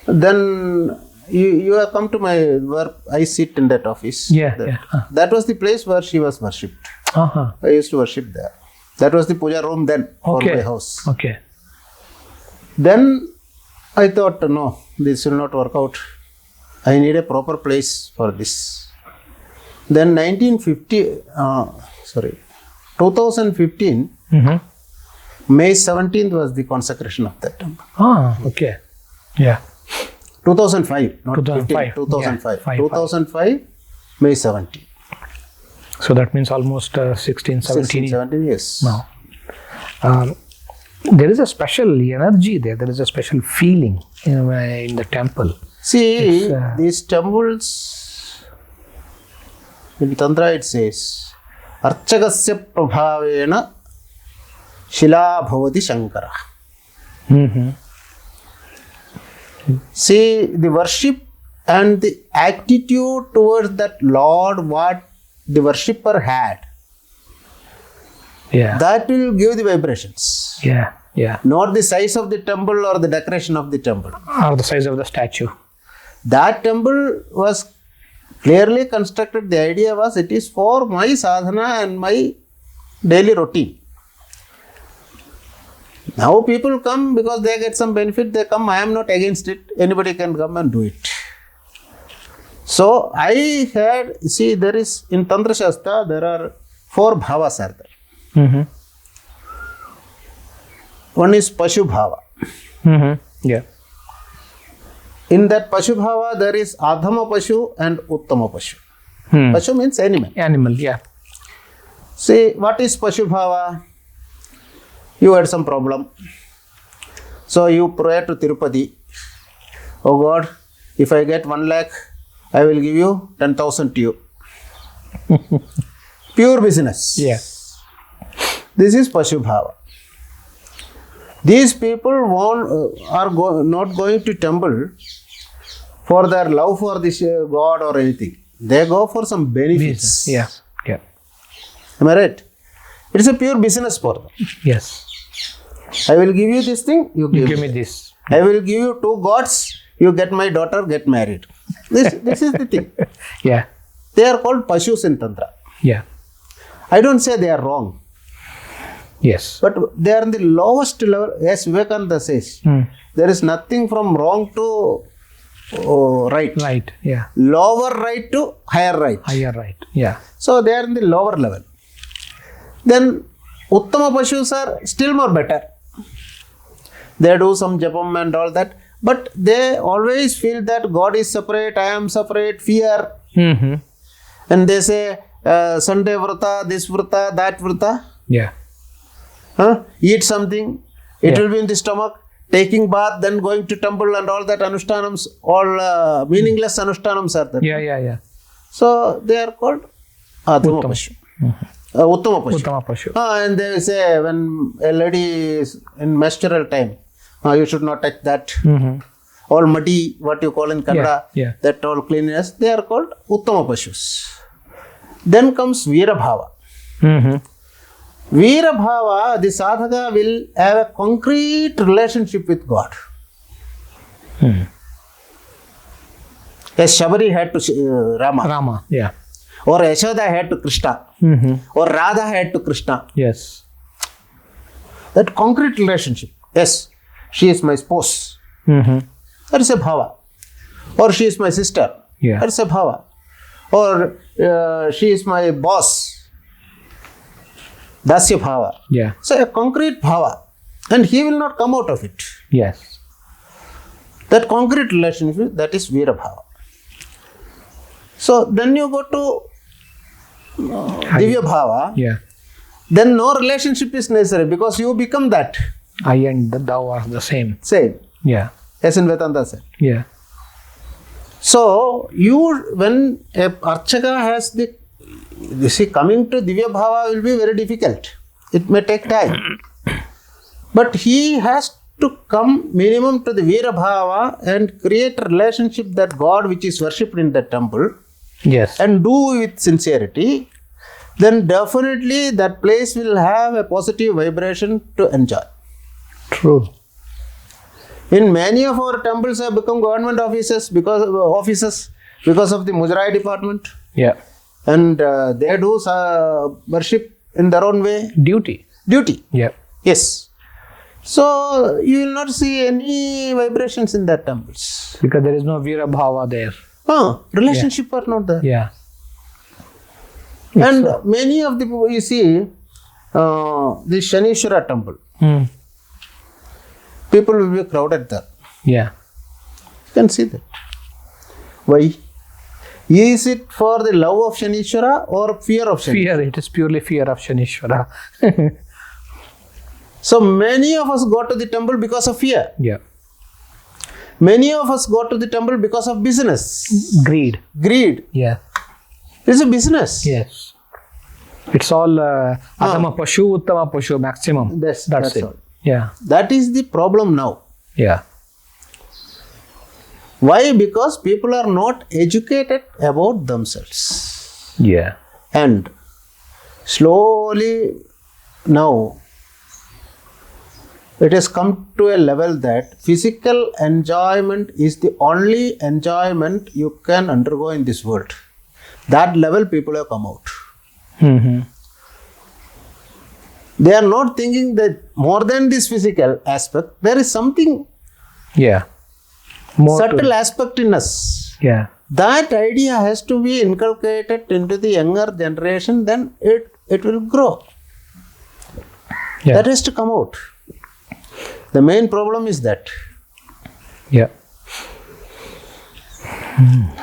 Then you have come to my where I sit in that office. Yeah, That, yeah. that was the place where she was worshipped. Uh-huh. I used to worship there. That was the puja room then for Okay. my house. Okay. Then I thought, no, this will not work out. I need a proper place for this. Then 2015, Mm-hmm. May 17th was the consecration of that temple. Ah, okay. Yeah. 2005, not 2005. 15, 2005. Yeah, 2005, May 17th. So that means almost 16, 17 16, 17 years. now. There is a special energy there. There is a special feeling in the temple. See, It's, these temples, in Tantra it says, Archagasya prabhavena shila bhavati shankara. Mm-hmm. See, the worship and the attitude towards that Lord, what the worshipper had, Yeah. that will give the vibrations. Yeah. Yeah. Not the size of the temple or the decoration of the temple. Or the size of the statue. That temple was clearly constructed. The idea was it is for my sadhana and my daily routine. Now people come because they get some benefit, they come. I am not against it. Anybody can come and do it. So I had, see, there is in Tantra Shastra, there are 4 bhavas are there. Mm-hmm. One is Pashu Bhava. Mm-hmm. Yeah. In that Pashu Bhava, there is Adhama Pashu and Uttama Pashu. Hmm. Pashu means animal. Animal, yeah. See, what is Pashu Bhava? You had some problem. So you pray to Tirupati. Oh God, if I get 1 lakh, I will give you 10,000 to you. Pure business. Yeah. This is Pashu Bhava. These people not going to temple for their love for this God or anything. They go for some benefits. Yeah. Yeah. Am I right? It is a pure business for them. Yes. I will give you this thing, you You give give me. me this. I will give you 2 gods, you get my daughter, get married. This is the thing. Yeah. They are called Pashus in Tantra. Yeah. I don't say they are wrong, Yes. but they are in the lowest level. As Vivekananda says, there is nothing from wrong to right. Right. Yeah. Lower right to higher right. Higher right. Yeah. So they are in the lower level. Then Uttama Pashus are still more better. They do some japam and all that, but they always feel that God is separate, I am separate, fear. Mm-hmm. And they say Sunday vrata, this vrata, that vrata. Yeah. Eat something, it Yeah. will be in the stomach. Taking bath, then going to temple and all that anushtanams, all meaningless anushtanams are there. Yeah. Yeah. Yeah. So they are called Adhama Uttama. Pashu. Uttama Pashu. Uttama Pashu. And they say when a lady is in menstrual time, you should not touch that. Mm-hmm. All muddy, what you call in Kannada, Yeah, yeah. that all cleanliness, they are called Uttama Pashus. Then comes Veera Bhava. Mm-hmm. Veera Bhava, the sadhaka will have a concrete relationship with God. As Shabari had to Rama, Rama. Yeah. or Yashoda had to Krishna, Mm-hmm. or Radha had to Krishna. Yes. That concrete relationship. Yes, she is my spouse. Mm-hmm. That is a bhava. or she is my sister. Yeah. That's a bhava. Or she is my boss. That's a bhava. Yeah. So a concrete bhava, and he will not come out of it. Yes. That concrete relationship, that is Veera bhava. So then you go to Divya bhava. Yeah. Then no relationship is necessary because you become that. I and thou are the same. Same. Yeah. As in Vedanta said. Yeah. So when a Archaka has coming to Divya bhava will be very difficult. It may take time. But he has to come minimum to the Veera bhava and create a relationship that God which is worshipped in the temple Yes. and do with sincerity, then definitely that place will have a positive vibration to enjoy. True. In many of our temples have become government offices because of the Mujrai department, Yeah. and they do worship in their own way. Duty. Yeah. Yes. So you will not see any vibrations in that temples. Because there is no Veera bhava there. Relationship are not there. Yeah. And many of the people you see, the Shanishwara temple, people will be crowded there. Yeah. You can see that. Why? Is it for the love of Shanishwara or fear of Shanishwara? Fear. It is purely fear of Shanishwara. So many of us go to the temple because of fear. Yeah. Many of us go to the temple because of business. Greed. Yeah. It's a business. Yes. It's all Adama Pashu, Uttama Pashu, maximum. That's it. all. Yeah. That is the problem now. Yeah. Why? Because people are not educated about themselves. Yeah. And slowly now it has come to a level that physical enjoyment is the only enjoyment you can undergo in this world. That level people have come out. Mm-hmm. They are not thinking that more than this physical aspect, there is something Yeah. More subtle aspect in us. Yeah. That idea has to be inculcated into the younger generation, then it will grow. Yeah. That has to come out. The main problem is that. Yeah.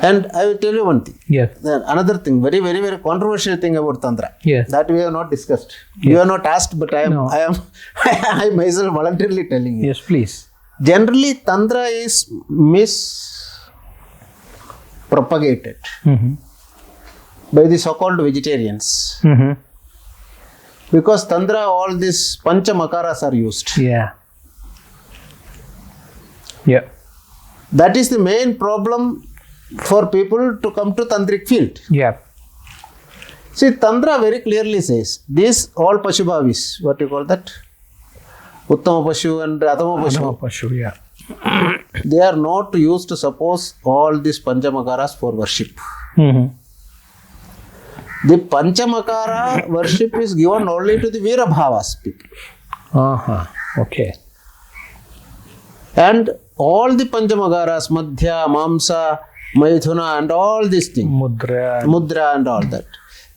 And I will tell you one thing. Yes. Then another thing, very, very, very controversial thing about Tantra. Yes. That we have not discussed. You have not asked, but I am I myself voluntarily telling you. Yes, please. Generally, Tantra is mispropagated by the so-called vegetarians. Mm-hmm. Because Tantra, all these Panchamakaras are used. Yeah. Yeah. That is the main problem for people to come to Tantric field. Yeah. See, Tantra very clearly says, these all Pashubhavis, what you call that? Uttama Pashu and Adama Pashu. Adama Pashu, yeah. They are not used to suppose all these Panchamakaras for worship. Mm-hmm. The Panchamakara worship is given only to the Veera Bhavas people. Okay. And all the Panchamakaras, Madhya, Mamsa, Maithuna and all these things. Mudra and all that.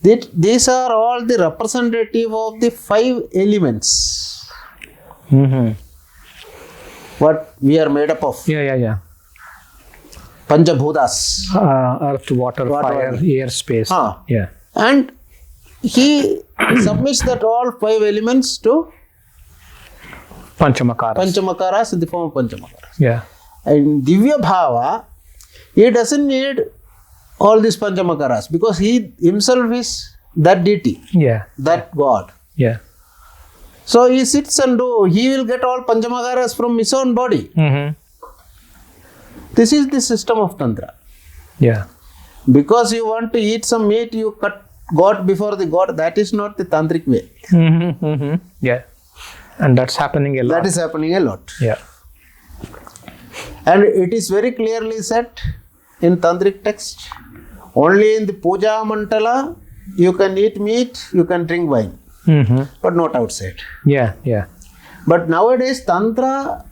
These are all the representative of the 5 elements. Mm-hmm. What we are made up of. Yeah. Panchabhutas. Earth, water, fire, air, space. Yeah. And he submits that all 5 elements to Panchamakaras in the form of Panchamakaras. Yeah. And Divya Bhava, he doesn't need all these Panchamakaras because he himself is that deity. Yeah. That God. Yeah. So he sits and he will get all Panchamakaras from his own body. Mm-hmm. This is the system of Tantra. Yeah. Because you want to eat some meat, you cut God before the God. That is not the Tantric way. Mm-hmm. Mm-hmm. Yeah. And that's happening a lot. That is happening a lot. Yeah. And it is very clearly said in Tantric text, only in the Puja Mantala you can eat meat, you can drink wine, but not outside. Yeah. But nowadays Tantra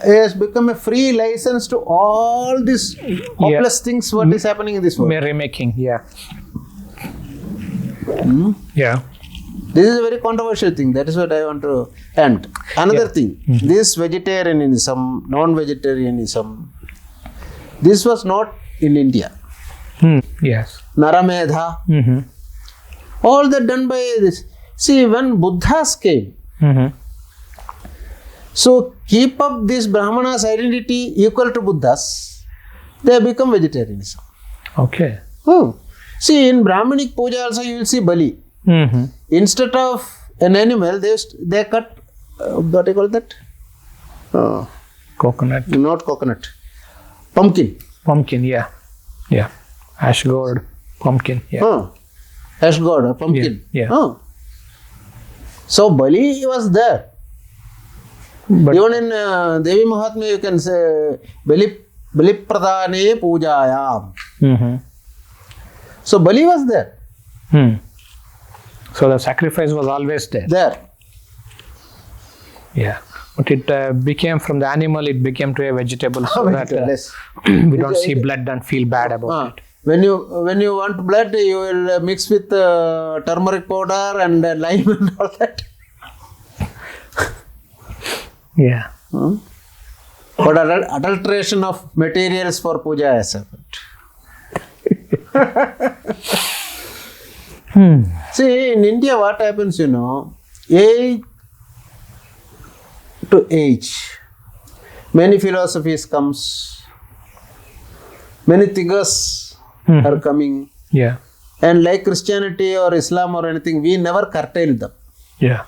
has become a free license to all these hopeless things what is happening in this world. Merrymaking, yeah. Yeah. This is a very controversial thing. That is what I want to end. Another thing, this vegetarianism, non-vegetarianism, this was not in India. Yes. Naramedha, all that done by this. See, when Buddhas came, so keep up this Brahmanas identity equal to Buddhas, they become vegetarianism. Okay. See, in Brahmanic puja also you will see Bali. Instead of an animal, they cut, what do you call that? Coconut. Not coconut. Pumpkin. Pumpkin, yeah. Yeah. Ash gourd, pumpkin, yeah. Ash god or pumpkin. Yeah. So Bali was there. But Even in Devi Mahatmya you can say Bali Pradane Pujayam. So Bali was there. So the sacrifice was always there. There. Yeah. But it became from the animal, it became to a vegetable, so that Yes. we don't see blood and feel bad about it. When you want blood, you will mix with turmeric powder and lime and all that. Yeah. But adulteration of materials for puja has happened. See, in India, what happens, age to age, many philosophies comes, many thinkers are coming, Yeah. and like Christianity or Islam or anything, we never curtailed them. Yeah.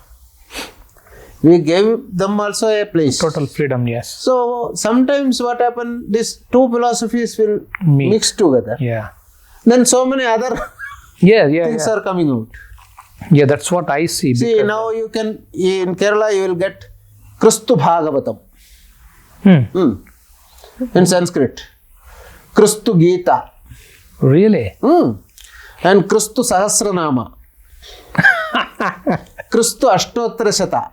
We gave them also a place. Total freedom, yes. So sometimes what happen, these two philosophies will Meet. mix together. Yeah. Then so many other Yeah, things are coming out. Yeah, that's what I see. See, because- now you can, in Kerala, you will get Kristu Bhagavatam in Sanskrit, Kristu Gita, Really? and Kristu Sahasranama, Kristu Ashtottara Shata.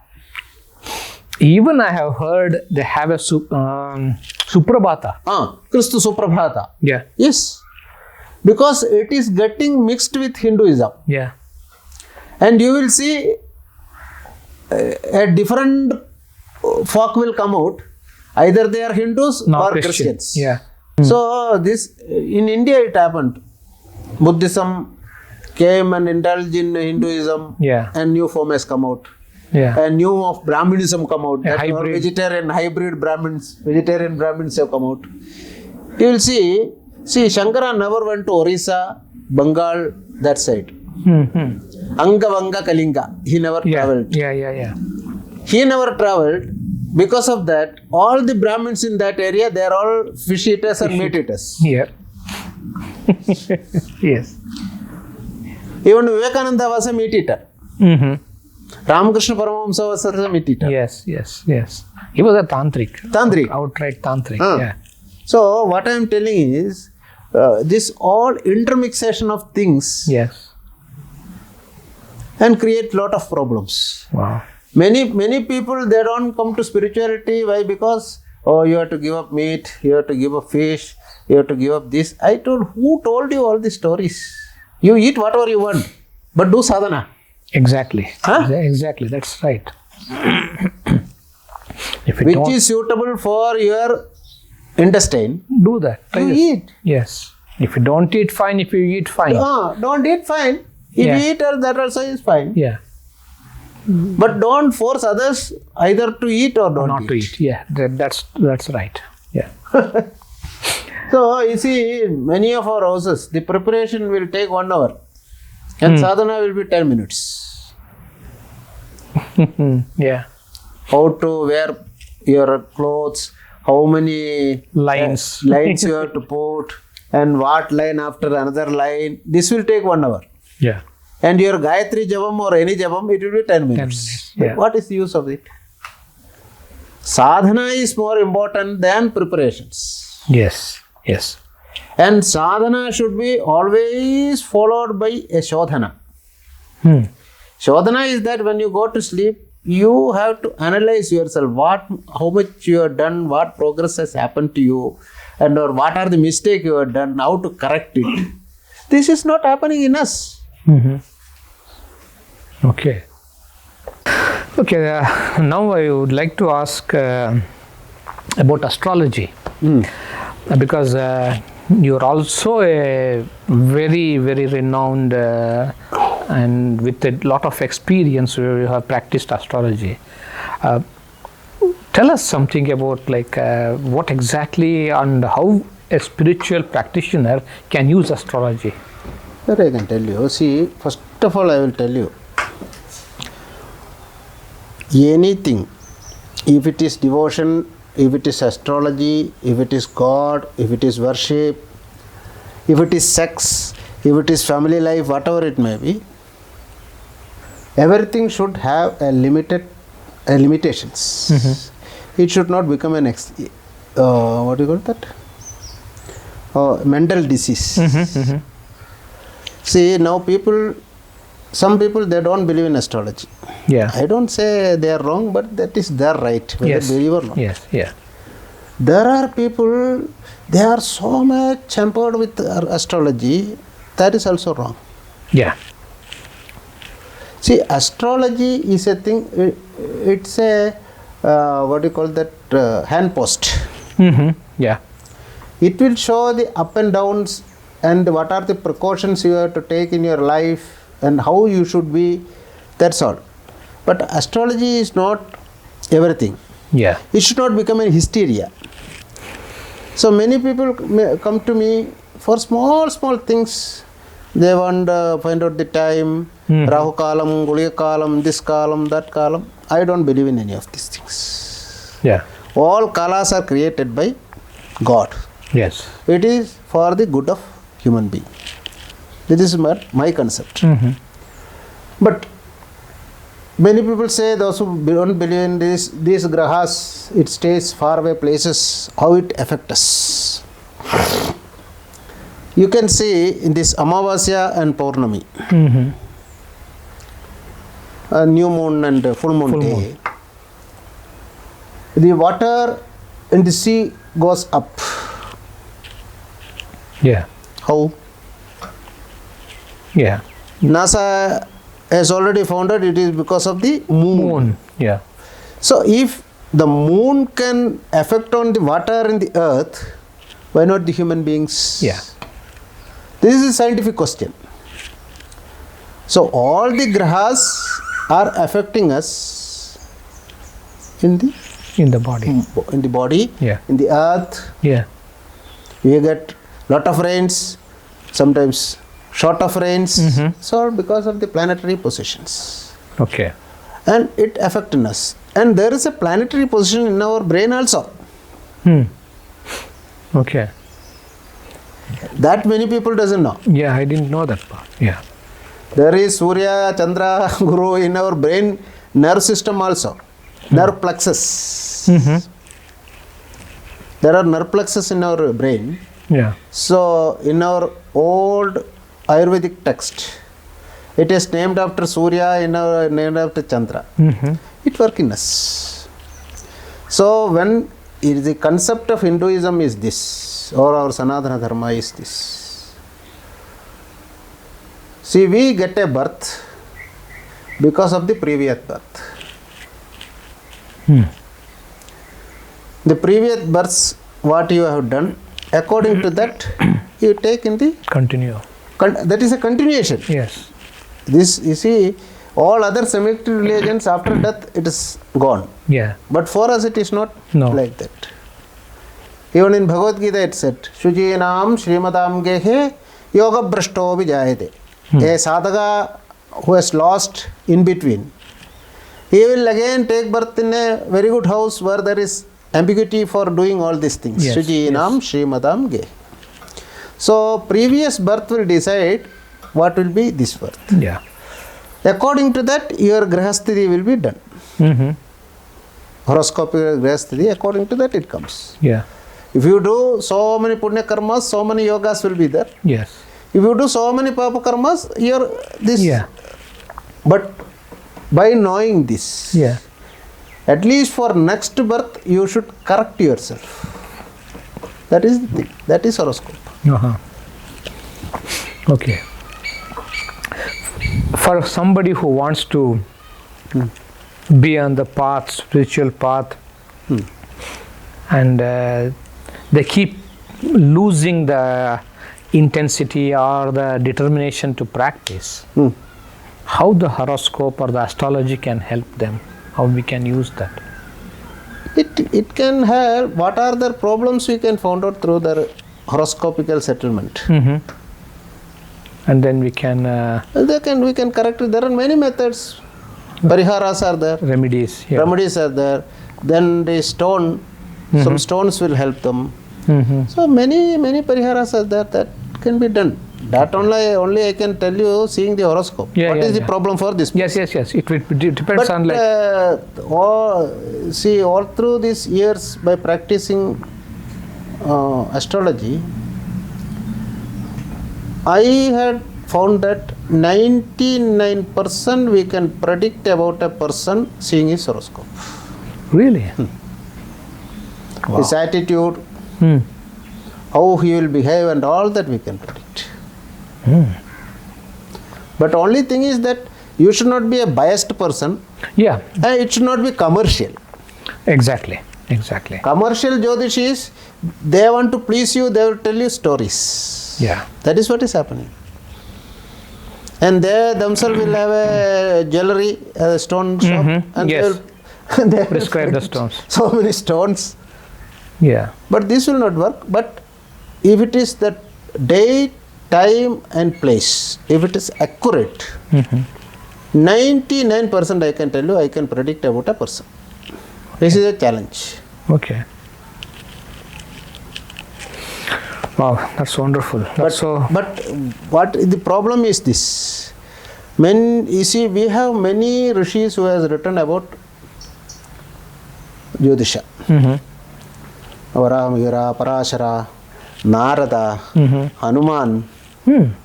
Even I have heard they have a Suprabhata. Kristu Suprabhata. Yeah. Yes, because it is getting mixed with Hinduism. Yeah. And you will see a different folk will come out. Either they are Hindus Not or Christian. Christians. Yeah. So this in India it happened. Buddhism came and indulged in Hinduism, Yeah. and new form has come out. Yeah. And new of Brahminism come out. That were hybrid. vegetarian hybrid Brahmins, vegetarian Brahmins have come out. You will see Shankara never went to Orissa, Bengal, that side. Angavanga Kalinga, he never Yeah. traveled. Yeah. He never traveled. Because of that, all the Brahmins in that area, they are all fish eaters and meat eaters. Yeah. Yes. Even Vivekananda was a meat eater. Ramakrishna Paramahamsa was a meat eater. Yes. He was a tantric. Tantric. Outright tantric. Yeah. So what I am telling is, this all intermixation of things Yes. and create lot of problems. Wow. Many people, they don't come to spirituality. Why? Because you have to give up meat, you have to give up fish, you have to give up this. Who told you all these stories? You eat whatever you want, but do sadhana. Exactly. Huh? Exactly. That's right. If you Which don't is suitable for your intestine, do that, you yes. eat. Yes. If you don't eat, fine. If you eat, fine. Don't eat, fine. If Yeah. you eat, that also is fine. Yeah. But don't force others either to eat or don't Not to eat. Yeah. That's right. Yeah. So, you see, many of our houses, the preparation will take 1 hour and sadhana will be 10 minutes. Yeah. How to wear your clothes, how many Lines. lines you have to put, and what line after another line. This will take 1 hour. Yeah. And your Gayatri Japam or any Japam, it will be 10 minutes. 10 minutes, yeah. What is the use of it? Sadhana is more important than preparations. Yes. And sadhana should be always followed by a shodhana. Shodhana is that when you go to sleep, you have to analyze yourself. How much you have done, what progress has happened to you, and or what are the mistakes you have done, how to correct it. This is not happening in us. Okay. Okay, now I would like to ask about astrology. Because you're also a very, very renowned and with a lot of experience, you have practiced astrology. Tell us something about what exactly and how a spiritual practitioner can use astrology. That I can tell you. See, first of all, I will tell you. Anything, if it is devotion, if it is astrology, if it is God, if it is worship, if it is sex, if it is family life, whatever it may be, everything should have limitations. It should not become an what do you call that? Mental disease. See, now some people, they don't believe in astrology. Yeah. I don't say they are wrong, but that is their right, whether they believe or not. Yes, yeah. There are people, they are so much hampered with astrology, that is also wrong. Yeah. See, astrology is a thing, it's a, what do you call that, hand post. Yeah. It will show the up and downs and what are the precautions you have to take in your life and how you should be, that's all. But astrology is not everything. Yeah. It should not become a hysteria. So many people come to me for small things. They want to find out the time, Rahu Kalam, Gulya Kalam, this Kalam, that Kalam. I don't believe in any of these things. Yeah. All Kalas are created by God. Yes. It is for the good of human being. This is my concept. But many people say, those who don't believe in these grahas, it stays far away places, how it affects us. You can see in this Amavasya and Paurnami, new moon and full moon day, the water in the sea goes up. Yeah. How? Yeah. NASA has already found out it is because of the moon. Yeah. So if the moon can affect on the water in the earth, why not the human beings? Yeah. This is a scientific question. So all the grahas are affecting us in the body, Yeah. in the earth. Yeah. We get lot of rains, sometimes short of rains. So because of the planetary positions. Okay. And it affects us. And there is a planetary position in our brain also. Okay. That many people doesn't know. Yeah, I didn't know that part. Yeah. There is Surya, Chandra, Guru in our brain nerve system also. Nerve plexus. There are nerve plexus in our brain. Yeah. So in our old Ayurvedic text, it is named after Surya, named after Chandra. It works in us. So when the concept of Hinduism is this, or our Sanatana Dharma is this. See, we get a birth because of the previous birth. The previous births, what you have done, according to that, you take in the... Continue. That is a continuation. Yes. This, you see, all other Semitic religions, after death, it is gone. Yeah. But for us, it is not like that. Even in Bhagavad Gita, it said, Shujinam Srimadam Gehe Yoga Brashto Vijayate. A sadhaka who has lost in between, he will again take birth in a very good house where there is ambiguity for doing all these things. Yes. Shujinam Srimadam Gehe. So, previous birth will decide what will be this birth. Yeah. According to that, your grahasthiti will be done. Horoscope grahasthiti, according to that it comes. Yeah. If you do so many punya karmas, so many yogas will be there. Yes. If you do so many papa karmas, this. Yeah. But by knowing this, Yeah. at least for next birth, you should correct yourself. That is the thing. That is horoscope. Uh-huh. Okay. For somebody who wants to be on the path, spiritual path, and they keep losing the intensity or the determination to practice, how the horoscope or the astrology can help them? How we can use that? It can help. What are the problems we can find out through the horoscopical settlement? And then we can We can correct it. There are many methods. Pariharas are there. remedies. Yeah. Remedies are there. Then the stone. Some stones will help them. So many pariharas are there that can be done. That only I can tell you seeing the horoscope. Yeah, What yeah, is the yeah. problem for this? Yes. It depends But on like. all through these years by practicing astrology, I had found that 99% we can predict about a person seeing his horoscope. Really? His attitude, how he will behave, and all that we can predict. But only thing is that you should not be a biased person. Yeah. It should not be commercial. Exactly. Commercial Jyotish is, they want to please you, they will tell you stories. Yeah. That is what is happening. And they themselves will have a jewelry, a stone shop, and Yes. they will Prescribe the stones. so many stones. Yeah. But this will not work. But if it is the date, time and place, if it is accurate, 99% I can tell you, I can predict about a person. This is a challenge. Okay. Wow, that's wonderful. But what the problem is this? You see, we have many rishis who has written about Jyotisha. Varahamihira, Parashara, Narada, Hanuman.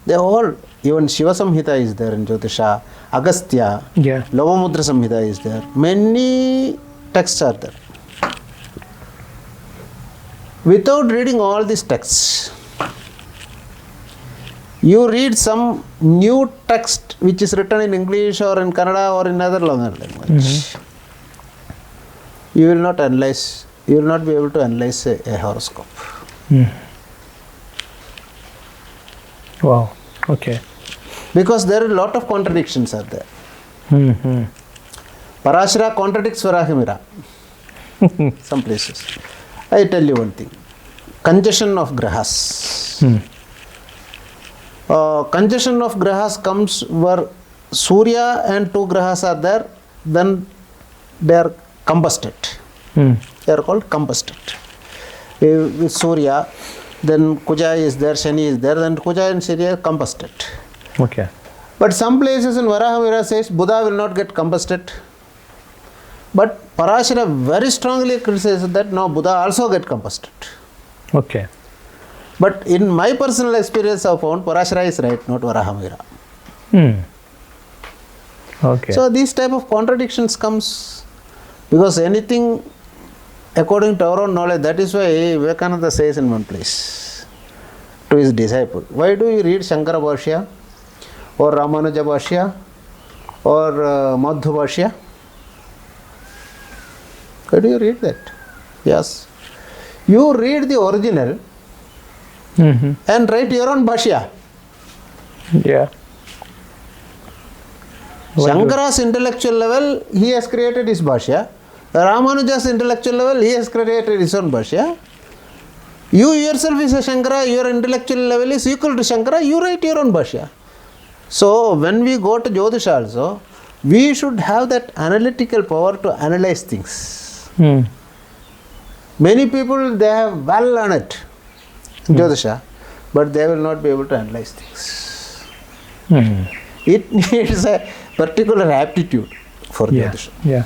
They all, even Shiva Samhita is there in Jyotisha, Agastya, Yeah. Lovamudra Samhita is there. Many texts are there. Without reading all these texts, you read some new text which is written in English or in Kannada or in other language. You will not analyze, you will not be able to analyze a horoscope. Wow. Okay. Because there are a lot of contradictions are there. Parashara contradicts Varahamihira. Some places. I tell you one thing. Conjunction of grahas. Conjunction of grahas comes where Surya and two grahas are there, then they are combusted. They are called combusted. With Surya, then Kuja is there, Shani is there, then Kuja and Shani are combusted. Okay. But some places in Varahamihira says Buddha will not get combusted. But Parashara very strongly criticizes that no, Buddha also get combusted. Okay. But in my personal experience, I have found Parashara is right, not Varahamihira. Okay. So these type of contradictions comes because anything according to our own knowledge. That is why Vivekananda says in one place to his disciple, why do you read Shankara Bhashya or Ramanuja Bhashya or Madhva Bhashya? Why do you read that? Yes. You read the original and write your own Bhashya. Yeah. Shankara's intellectual level, he has created his Bhashya. Ramanuja's intellectual level, he has created his own Bhashya. You yourself is a Shankara, your intellectual level is equal to Shankara, you write your own Bhashya. So when we go to Jyotisha also, we should have that analytical power to analyze things. Many people, they have well learned Jyotisha, but they will not be able to analyze things. It needs a particular aptitude for Jyotisha. Yeah.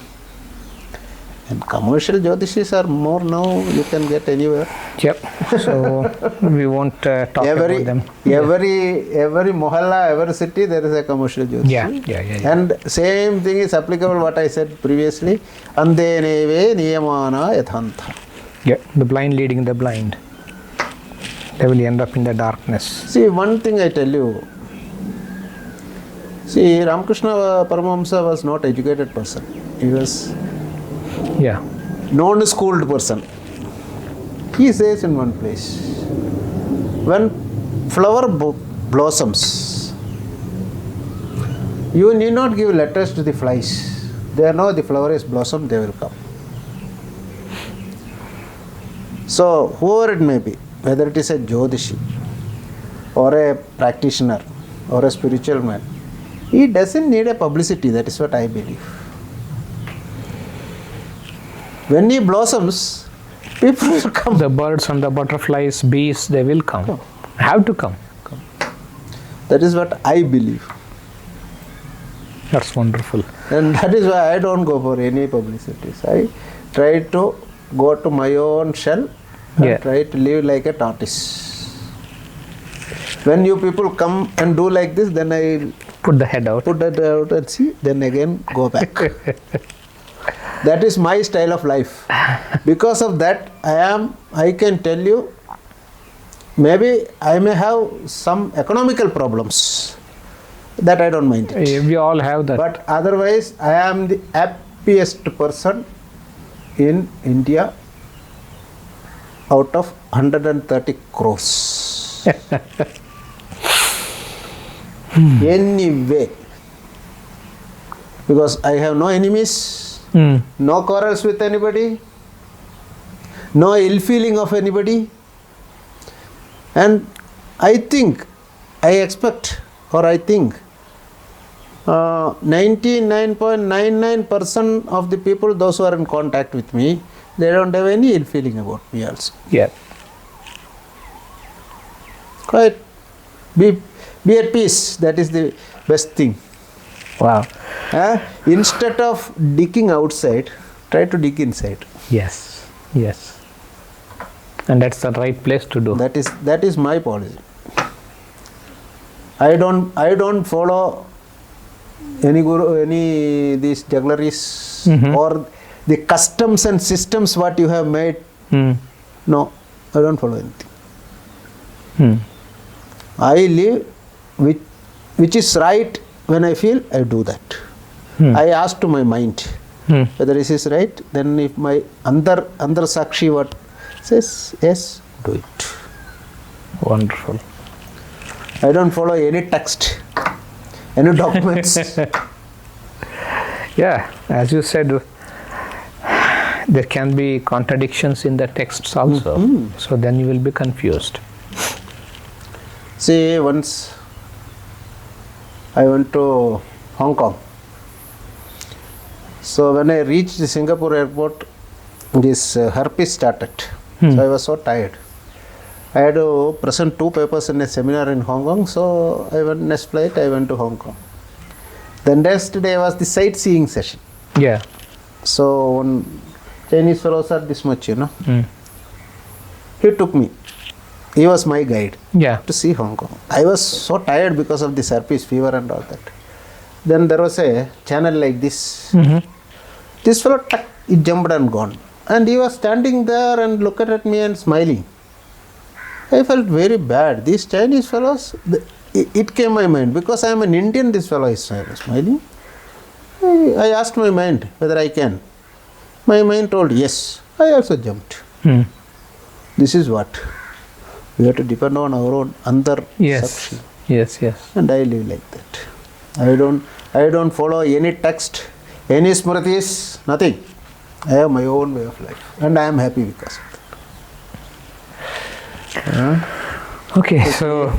And commercial Jyotishis are more now, you can get anywhere. Yep. So we won't talk about them. Every mohalla, every city, there is a commercial Jyotishi. Yeah. And same thing is applicable what I said previously. Ande neve niyamana yathantha. Yeah, the blind leading the blind. They will end up in the darkness. See, one thing I tell you. See, Ramakrishna Paramahamsa was not educated person. He was non-schooled person. He says in one place, when flower blossoms, you need not give letters to the flies. They know the flower is blossomed, they will come. So, whoever it may be, whether it is a Jyotishi or a practitioner or a spiritual man, he doesn't need a publicity. That is what I believe. When he blossoms, people will come. The birds and the butterflies, bees, they will come. Have to come. That is what I believe. That's wonderful. And that is why I don't go for any publicities. I try to go to my own shell and try to live like a tortoise. When you people come and do like this, then I put the head out. Put that out and see, then again go back. That is my style of life. Because of that, I can tell you, maybe I may have some economical problems. That I don't mind it. We all have that. But otherwise, I am the happiest person in India out of 130 crores. Anyway, because I have no enemies, no quarrels with anybody, no ill feeling of anybody, and I think 99.99% of the people, those who are in contact with me, they don't have any ill feeling about me also. Yeah. Quite be at peace. That is the best thing. Wow. Instead of digging outside, try to dig inside. Yes. And that's the right place to do. That is my policy. I don't follow any guru, these juggleries or the customs and systems what you have made. No, I don't follow anything. I live which is right. When I feel, I do that. I ask to my mind whether this is right. Then if my andar sakshi what says, yes, do it. Wonderful. I don't follow any text, any documents. Yeah, as you said, there can be contradictions in the texts also. So then you will be confused. See, once I went to Hong Kong. So when I reached the Singapore airport, this herpes started. So I was so tired. I had to present 2 papers in a seminar in Hong Kong. So I went next flight, I went to Hong Kong. The next day was the sightseeing session. Yeah. So one Chinese fellows are this much, He took me. He was my guide to see Hong Kong. I was so tired because of this herpes fever and all that. Then there was a channel like this. This fellow, he jumped and gone. And he was standing there and looking at me and smiling. I felt very bad. These Chinese fellows, it came my mind. Because I am an Indian, this fellow is smiling. I asked my mind whether I can. My mind told yes. I also jumped. This is what? We have to depend on our own andar sakshi. Yes. And I live like that. I don't follow any text, any smritis, nothing. I have my own way of life. And I am happy because of that. Okay, so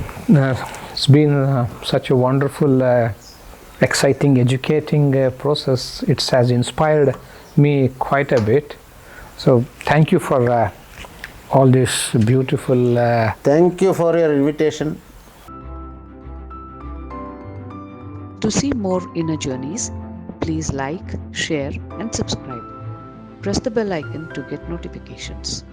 it's been such a wonderful, exciting, educating process. It has inspired me quite a bit. So thank you for all this beautiful... Thank you for your invitation. To see more inner journeys, please like, share and subscribe. press the bell icon to get notifications.